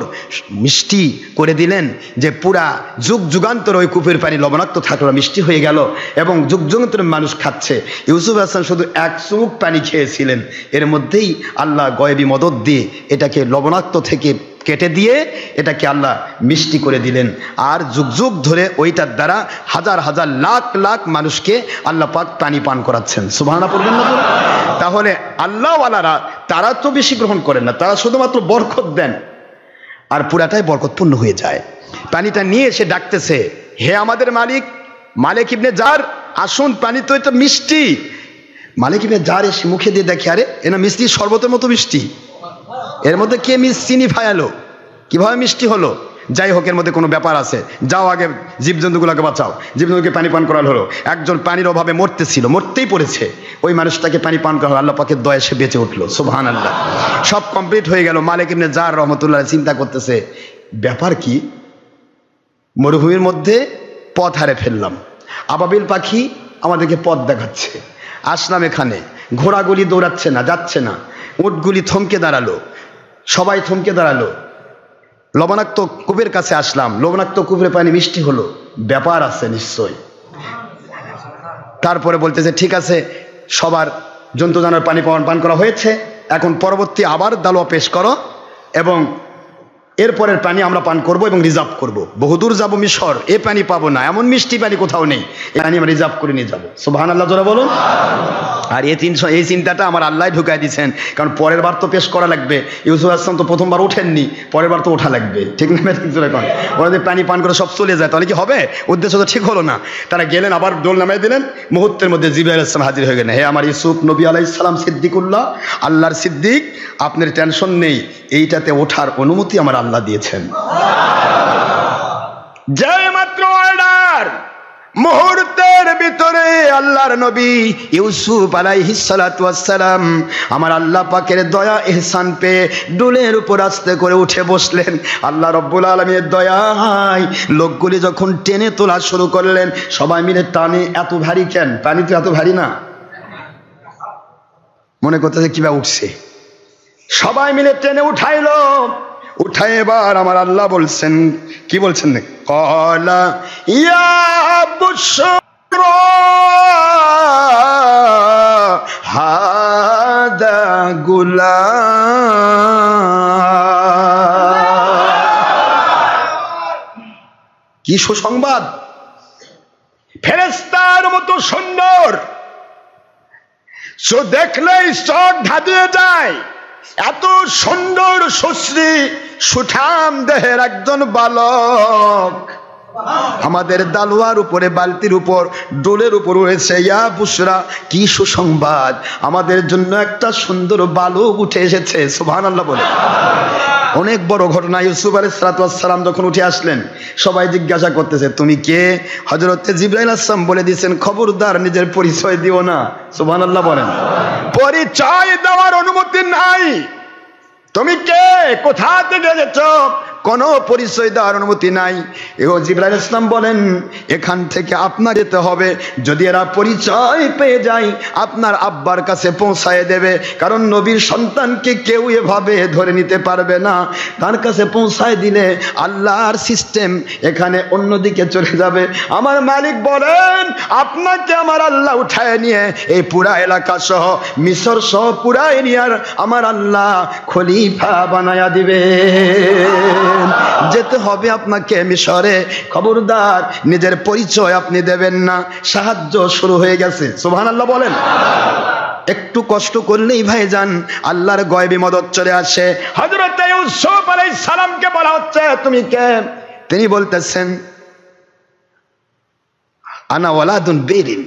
মিষ্টি করে দিলেন যে পুরা যুগ যুগান্তর ওই কূপের পানি লবণাক্ত থাকলো, মিষ্টি হয়ে গেল এবং যুগ যুগান্তরের মানুষ খাচ্ছে। ইউসুফ আলাইহিস সালাম শুধু এক চুমুক পানি খেয়েছিলেন, এর মধ্যেই আল্লাহ গয়েবী মদদ দিয়ে এটাকে লবণাক্ত থেকে কেটে দিয়ে এটাকে আল্লাহ মিষ্টি করে দিলেন। আর যুগ যুগ ধরে ওইটার দ্বারা হাজার হাজার লাখ লাখ মানুষকে আল্লাহ পাক পানি পান করাচ্ছেন। সুবহানাল্লাহ পড়বেন না? তাহলে আল্লাহওয়ালারা তারা তো বেশি গ্রহণ করেন না, তারা শুধুমাত্র বরকত দেন আর পুরাটাই বরকতপূর্ণ হয়ে যায়। পানিটা নিয়ে এসে ডাকতেছে, হে আমাদের মালিক, মালিক ইবনে জার, আসুন, পানি তো এটা মিষ্টি। মালিক ইবনে জার এসে মুখে দিয়ে দেখে, আরে এনা মিষ্টি শরবতের মতো মিষ্টি, এর মধ্যে কে চিনি ফায়ালো, কিভাবে মিষ্টি হলো? যাই হোক, এর মধ্যে কোনো ব্যাপার আছে, যাও আগে জীবজন্তুগুলোকে বাঁচাও। জীবজন্তুকে পানি পান করানো হলো। একজন পানির অভাবে মরতেছিল, মরতেই পড়েছে, ওই মানুষটাকে পানি পান করা হলো, আল্লাহ পাকের দয়া সে বেঁচে উঠলো। সুবহানাল্লাহ। সব কমপ্লিট হয়ে গেল। মালিক ইবনে জার রহমতুল্লাহ চিন্তা করতেছে, ব্যাপার কি, মরুভূমির মধ্যে পথ হারে ফেললাম, আবাবিল পাখি আমাদেরকে পথ দেখাচ্ছে, আসলাম এখানে, ঘোড়াগুলি দৌড়াচ্ছে না, যাচ্ছে না, উটগুলি থমকে দাঁড়ালো, সবাই থমকে দাঁড়ালো, লবণাক্ত কূপের কাছে আসলাম, লবণাক্ত কূপের পানি মিষ্টি হলো, ব্যাপার আছে নিশ্চয়। তারপরে বলতেছে, ঠিক আছে, সবার জন্তু জানোয়ার পানি পান করা হয়েছে, এখন পরবর্তী আবার দালওয়া পেশ করো এবং এরপরের পানি আমরা পান করব এবং রিজার্ভ করব। বহুদূর যাবো মিশর, এ পানি পাবো না, এমন মিষ্টি পানি কোথাও নেই, এই পানি আমরা রিজার্ভ করে নিয়ে যাবো। সুবহানাল্লাহ জোরে বলুন। আর এই চিন্তাটা আমার আল্লাহ ঢুকাই দিচ্ছেন, কারণ পরের বার তো পেশ করা লাগবে। ইউসুফ আলাইহিস সালাম তো প্রথমবার ওঠেননি, পরের বার তো ওঠা লাগবে, ঠিক না? ওরা যদি পানি পান করে সব চলে যায় তাহলে কি হবে? উদ্দেশ্য তো ঠিক হলো না। তারা গেলেন, আবার দোল নামাই দিলেন, মুহূর্তের মধ্যে জিবরাইল আলাইহিস সালাম হাজির হয়ে গেলেন। হে আমার ইউসুফ নবী আলাইহিস সালাম সিদ্দিকুল্লাহ, আল্লাহর সিদ্দিক, আপনার টেনশন নেই, এইটাতে ওঠার অনুমতি আমার আল্লাহ দিয়েছেন। যে মাত্র অর্ডার, মুহূর্তের ভিতরে আল্লাহর নবী ইউসুফ আলাইহিস সালাতু ওয়াস সালাম আমার আল্লাহ পাকের দয়া ইহসান পেয়ে ডুলের উপর আস্তে করে উঠে বসলেন। আল্লাহ রব্বুল আলামিনের দয়ায় লোকগুলি যখন টেনে তোলা শুরু করলেন, সবাই মিলে টানে, এত ভারী কেন? পানি তো এত ভারী না, মনে করতেছে কিভাবে উঠছে, সবাই মিলে টেনে উঠাইলো। উঠাই এবার আমার আল্লাহ বলছেন, কি বলছেন? ক্বালা ইয়া বুশরা হাদা গুলাম। কি সুসংবাদ, ফেরেশতার মতো সুন্দর, সো দেখলেই চোখ ধাঁধিয়ে যায়, এত সুন্দর সুশ্রী সুঠাম দেহের একজন বালক আমাদের দালুয়ার উপরে, বালতির উপর, ডোলের উপর রয়েছে। ইয়া বুশরা, কি সুসংবাদ, আমাদের জন্য একটা সুন্দর বালক উঠে এসেছে। সুবহানাল্লাহ বলে। অনেক বড় ঘটনা। ইউসুফ আলাইহিস সালাম যখন উঠে আসলেন, সবাই জিজ্ঞাসা করতেছে, তুমি কে? হযরত জিবরাইল আলাইহিস সালাম বলে দিয়েছেন, খবরদার নিজের পরিচয় দিও না। সুবহানাল্লাহ বলেন। পরিচয় দেওয়ার অনুমতি নাই। তুমি কে, কোথা থেকে এসেছো, কোনো পরিচয় দেওয়ার অনুমতি নাই। জিবরাইল আলাইহিস সালাম বলেন, এখান থেকে আপনার যেতে হবে, যদি এরা পরিচয় পেয়ে যায় আপনার আব্বার কাছে পৌঁছায় দেবে, কারণ নবীর সন্তানকে কেউ এভাবে ধরে নিতে পারবে না। তার কাছে পৌঁছায় দিলে আল্লাহর সিস্টেম এখানে অন্যদিকে চলে যাবে। আমার মালিক বলেন, আপনাকে আমার আল্লাহ উঠায় নিয়ে এই পুরা এলাকা সহ, মিশর সহ পুরা এরিয়ার আমার আল্লাহ খলিফা বানায়া দিবে। যেতে হবে আপনাকে মিশরে, খবরদার নিজের পরিচয় আপনি দেবেন না। সাহায্য শুরু হয়ে গেছে। সুবহানাল্লাহ বলেন। একটু কষ্ট করলেই ভাইজান আল্লাহর গয়বী মদদ চলে আসে। হযরত ইউসুফ আলাইহিস সালামকে বলা হচ্ছে, তুমি কে? তিনি বলতেছেন, আনা ওয়ালাদুন বিরিন,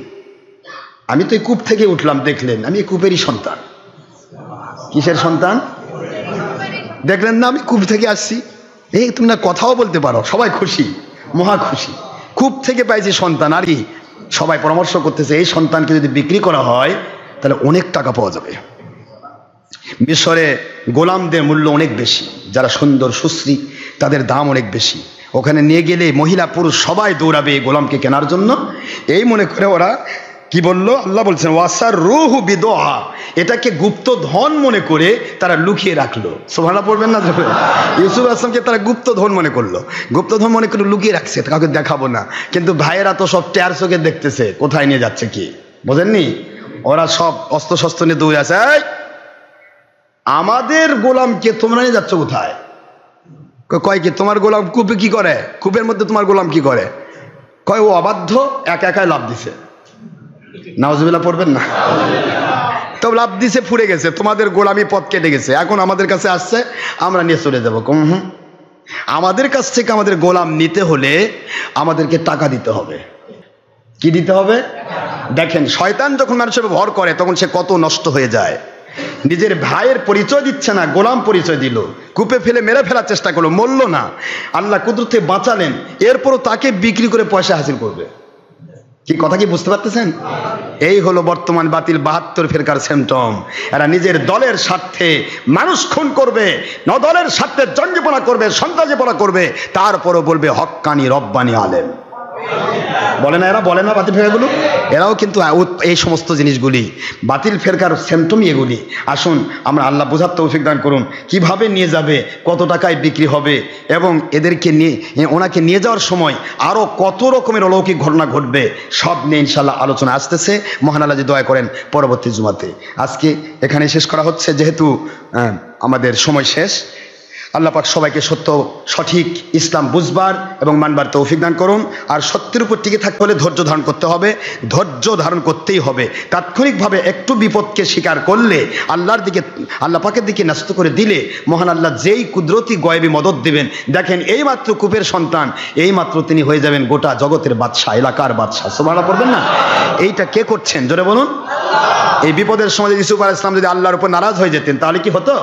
আমি তো এই কূপ থেকে উঠলাম, দেখলেন আমি এই কূপেরই সন্তান। কিসের সন্তান? দেখলেন না আমি কূপ থেকে আসছি। এই তুমি না কথাও বলতে পারো, সবাই খুশি, মহা খুশি, কূপ থেকে পাইছি সন্তান। আর কি, সবাই পরামর্শ করতেছে, এই সন্তানকে যদি বিক্রি করা হয় তাহলে অনেক টাকা পাওয়া যাবে। মিশরে গোলামদের মূল্য অনেক বেশি, যারা সুন্দর সুশ্রী তাদের দাম অনেক বেশি। ওখানে নিয়ে গেলে মহিলা পুরুষ সবাই দৌড়াবে গোলামকে কেনার জন্য। এই মনে করে ওরা কি বললো, আল্লাহ বলছেন ওয়াসার রুহু বিদোহা, এটাকে গুপ্ত ধন মনে করে তারা লুকিয়ে রাখলো। সুবহানাল্লাহ পড়বেন না? ইউসুফ আসলামকে তারা গুপ্ত ধন মনে করলো, গুপ্ত ধন মনে করে লুকিয়ে রাখছে, কাউকে দেখাবো না। কিন্তু ভাইয়েরা তো সব টেয়ার চোখে দেখতেছে কোথায় নিয়ে যাচ্ছে কি, বোঝেননি? ওরা সব অস্ত্র শস্ত্র নিয়ে দৌড়ে আছে। আমাদের গোলামকে তোমরা নিয়ে যাচ্ছ কোথায়? কয় কি তোমার গোলাম কূপে কি করে, কূপের মধ্যে তোমার গোলাম কি করে? কয় ও অবাধ্য, একা একাই লাভ দিছে। নাউজুবিল্লাহ পড়বেন না? তো লাভ দিছে, ফুরে গেছে, তোমাদের গোলামি পথ কেটে গেছে, এখন আমাদের কাছে আসছে, আমরা নিয়ে চলে যাবো। আমাদের কাছ থেকে আমাদের গোলাম নিতে হলে আমাদেরকে টাকা দিতে হবে। কি দিতে হবে? দেখেন শয়তান যখন মানুষের ভর করে তখন সে কত নষ্ট হয়ে যায়। নিজের ভাইয়ের পরিচয় দিচ্ছে না, গোলাম পরিচয় দিল, কূপে ফেলে মেরে ফেলার চেষ্টা করলো, মরল না, আল্লাহ কুদরতে বাঁচালেন, এরপরও তাকে বিক্রি করে পয়সা হাসিল করবে। কি কথা কি বুঝতে পারতেছেন? এই হলো বর্তমান বাতিল 72 ফেরকার সিমটম। এরা নিজের দলের স্বার্থে মানুষ খুন করবে, দলের স্বার্থে জঙ্গিপনা করবে, সন্ত্রাসীপনা করবে, তারপরও বলবে হক্কানি রব্বানি আলেম। বলে না এরা, বলে না বাতিল ফেরকাগুলো? এরাও কিন্তু এই সমস্ত জিনিসগুলি বাতিল ফেরকার সিমটমই এগুলি। আসুন আমরা আল্লাহ বোঝার তৌফিক দান করুন, কিভাবে নিয়ে যাবে, কত টাকায় বিক্রি হবে, এবং এদেরকে নিয়ে ওনাকে নিয়ে যাওয়ার সময় আরও কত রকমের অলৌকিক ঘটনা ঘটবে, সব নিয়ে ইনশাল্লাহ আলোচনা আসতেছে। মহান আল্লাহ দয়া করেন পরবর্তী জুমাতে। আজকে এখানে শেষ করা হচ্ছে, যেহেতু আমাদের সময় শেষ। আল্লাহ পাক সবাইকে সত্য সঠিক ইসলাম বুঝবার এবং মানবার তৌফিক দান করুন। আর সত্যের উপর টিকে থাকতে হলে ধৈর্য ধারণ করতে হবে, ধৈর্য ধারণ করতেই হবে। তাৎক্ষণিকভাবে একটু বিপদকে স্বীকার করলে, আল্লাহর দিকে, আল্লাহ পাকের দিকে ন্যস্ত করে দিলে মহান আল্লাহ যেই কুদরতি গয়েবী মদত দেবেন। দেখেন এইমাত্র কূপের সন্তান, এইমাত্র তিনি হয়ে যাবেন গোটা জগতের বাদশাহ, এলাকার বাদশাহ। সুবহানাল্লাহ পড়বেন না? এইটা কে করছেন জোরে বলুন? এই বিপদের সময় ইউসুফ আলাইহিস সালাম যদি আল্লাহর উপর নারাজ হয়ে যেতেন তাহলে কি হতো?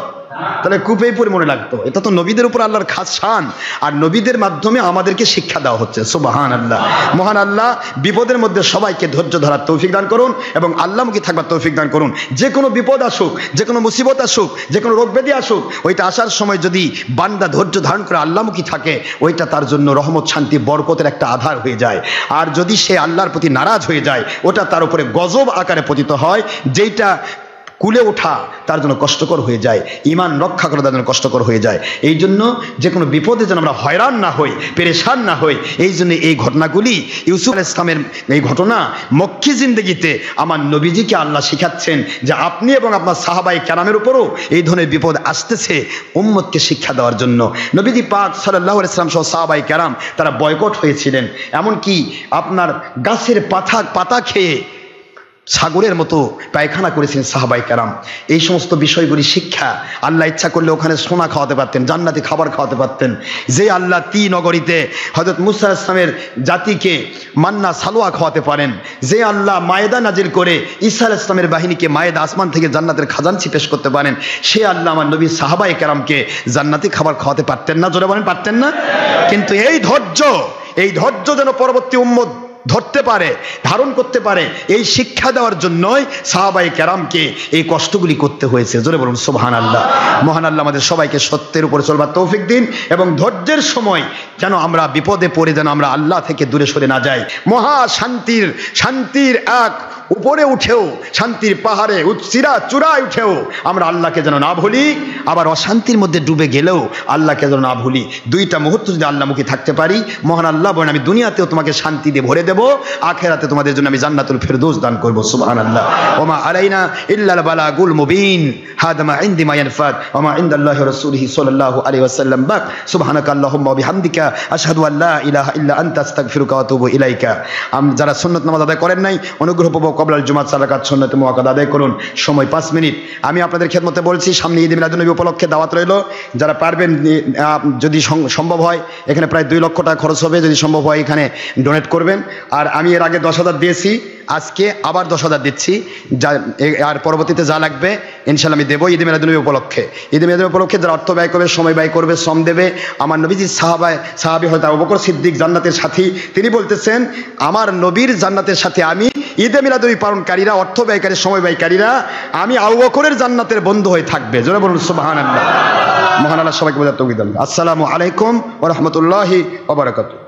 তাহলে কূপেই পড়ে মনে লাগতো। এটা তো নবীদের উপর আল্লাহর খাস শান, আর নবীদের মাধ্যমে আমাদেরকে শিক্ষা দেওয়া হচ্ছে। সুবহানাল্লাহ। মহান আল্লাহ বিপদের মধ্যে সবাইকে ধৈর্য ধরার তৌফিক দান করুন এবং আল্লাহমুখী থাকবার তৌফিক দান করুন। যে কোনো বিপদ আসুক, যে কোনো মুসিবত আসুক, যে কোনো রোগ ব্যাধি আসুক, ওইটা আসার সময় যদি বান্দা ধৈর্য ধারণ করে আল্লাহমুখী থাকে, ওইটা তার জন্য রহমত, শান্তি, বরকতের একটা আধার হয়ে যায়। আর যদি সে আল্লাহর প্রতি নারাজ হয়ে যায়, ওটা তার উপরে গজব আকারে পতিত হয়, যেইটা কুলে ওঠা তার জন্য কষ্টকর হয়ে যায়, ইমান রক্ষা করা তার জন্য কষ্টকর হয়ে যায়। এই জন্য যে কোনো বিপদে যেন আমরা হয়রান না হই, পেরেশান না হই। এই জন্য এই ঘটনাগুলি, ইউসুফ আলাইহিস সালামের এই ঘটনা মক্কি জিন্দেগিতে আমার নবীজিকে আল্লাহ শিখাচ্ছেন যে আপনি এবং আপনার সাহাবায়ে কেরামের উপরও এই ধরনের বিপদ আসতেছে, উম্মতকে শিক্ষা দেওয়ার জন্য। নবীজি পাক সাল্লাল্লাহু আলাইহি ওয়াসাল্লাম সহ সাহাবায়ে কেরাম তারা বয়কট হয়েছিলেন, এমনকি আপনার গাছের পাতা খেয়ে সাগরের মতো পায়খানা করেছিলেন সাহাবায়ে কেরাম। এই সমস্ত বিষয়গুলি শিক্ষা। আল্লাহ ইচ্ছা করলে ওখানে সোনা খাওয়াতে পারতেন, জান্নাতি খাবার খাওয়াতে পারতেন। যে আল্লাহ নগরীতে হযরত মুসা আলাইহিস সালামের জাতিকে মান্না সালোয়া খাওয়াতে পারেন, যে আল্লাহ মায়েদা নাজিল করে ঈসা আলাইহিস সালামের বাহিনীকে মায়েদা আসমান থেকে জান্নাতের খাজানচি পেশ করতে পারেন, সে আল্লাহ আমার নবী সাহাবায়ে কেরামকে জান্নাতি খাবার খাওয়াতে পারতেন না? জোরে বলেন, পারতেন না? কিন্তু এই ধৈর্য যেন পরবর্তী উম্মত ধরতে পারে, ধারণ করতে পারে, এই শিক্ষা দেওয়ার জন্যই সাহাবায়ে কেরামকে এই কষ্টগুলি করতে হয়েছে। জোরে বলুন সুবহানাল্লাহ। মহান আল্লাহ আমাদের সবাইকে সত্যের উপরে চলবার তৌফিক দিন এবং ধৈর্যের সময় যেন আমরা বিপদে পড়ে যেন আমরা আল্লাহ থেকে দূরে সরে না যাই। মহা শান্তির এক উপরে উঠেও, শান্তির পাহাড়ে চূড়ায় উঠেও আমরা আল্লাহকে যেন না ভুলি, আবার অশান্তির মধ্যে ডুবে গেলেও আল্লাহকে যেন না ভুলি। দুইটা মুহূর্ত যদি আল্লাহমুখী থাকতে পারি, মহান আল্লাহ বলেন আমি দুনিয়াতেও তোমাকে শান্তি দিয়ে ভরে দেব, আখিরাতে তোমাদের জন্য আমি জান্নাতুল ফিরদৌস দান করব। সুবহানাল্লাহ। ওমা আলাইনা ইল্লাল বালাগুল মুবিন। হাদা মা ইনদি মা ইয়ানফাদ ওয়া মা ইনদাল্লাহি ওয়া রাসূলিহি সাল্লাল্লাহু আলাইহি ওয়াসাল্লাম বাক। সুবহানাকা আল্লাহুম্মা ওয়া বিহামদিকা আশহাদু আল্লা ইলাহা ইল্লা আনতা আস্তাগফিরুকা ওয়া আতুবু ইলাইকা। যারা সুন্নাত নামাজ আদায় করেন নাই, অনুগ্রহপূর্বক কবলাল জুমাত 4 রাকাত সুন্নাত মুআক্কাদা আদায় করুন। সময় 5 মিনিট। আমি আপনাদের খেদমতে বলছি, সামনে ঈদ মিলাদুন্নবী উপলক্ষে দাওয়াত রইল। যারা পারবেন, যদি সম্ভব হয়, এখানে প্রায় 2 লক্ষ টাকা খরচ হবে, যদি সম্ভব হয় এখানে ডোনেট করবেন। আর আমি এর আগে 10,000 দিয়েছি, আজকে আবার 10,000 দিচ্ছি, আর পরবর্তীতে যা লাগবে ইনশাআল্লাহ আমি দেবো ঈদ মিলাদুন্নবী উপলক্ষে। ঈদ মিলাদুন্নবী উপলক্ষে যারা অর্থ ব্যয় করবে, সময় ব্যয় করবে, শ্রম দেবে, আমার নবীজির সাহাবী হযরত আবু বকর সিদ্দিক জান্নাতের সাথী, তিনি বলতেছেন আমার নবীর জান্নাতের সাথে আমি, ঈদে মিলাদুন্নবী পালনকারীরা, অর্থ ব্যয়কারী, সময় ব্যয়কারীরা, আমি আবু বকরের জান্নাতের বন্ধু হয়ে থাকবে। জোরে বলুন সুবহানাল্লাহ। মহান আল্লাহ সবাইকে বোঝার তৌফিক দান। আসসালামু আলাইকুম ওয়া রাহমাতুল্লাহি ওয়া বারাকাতুহু।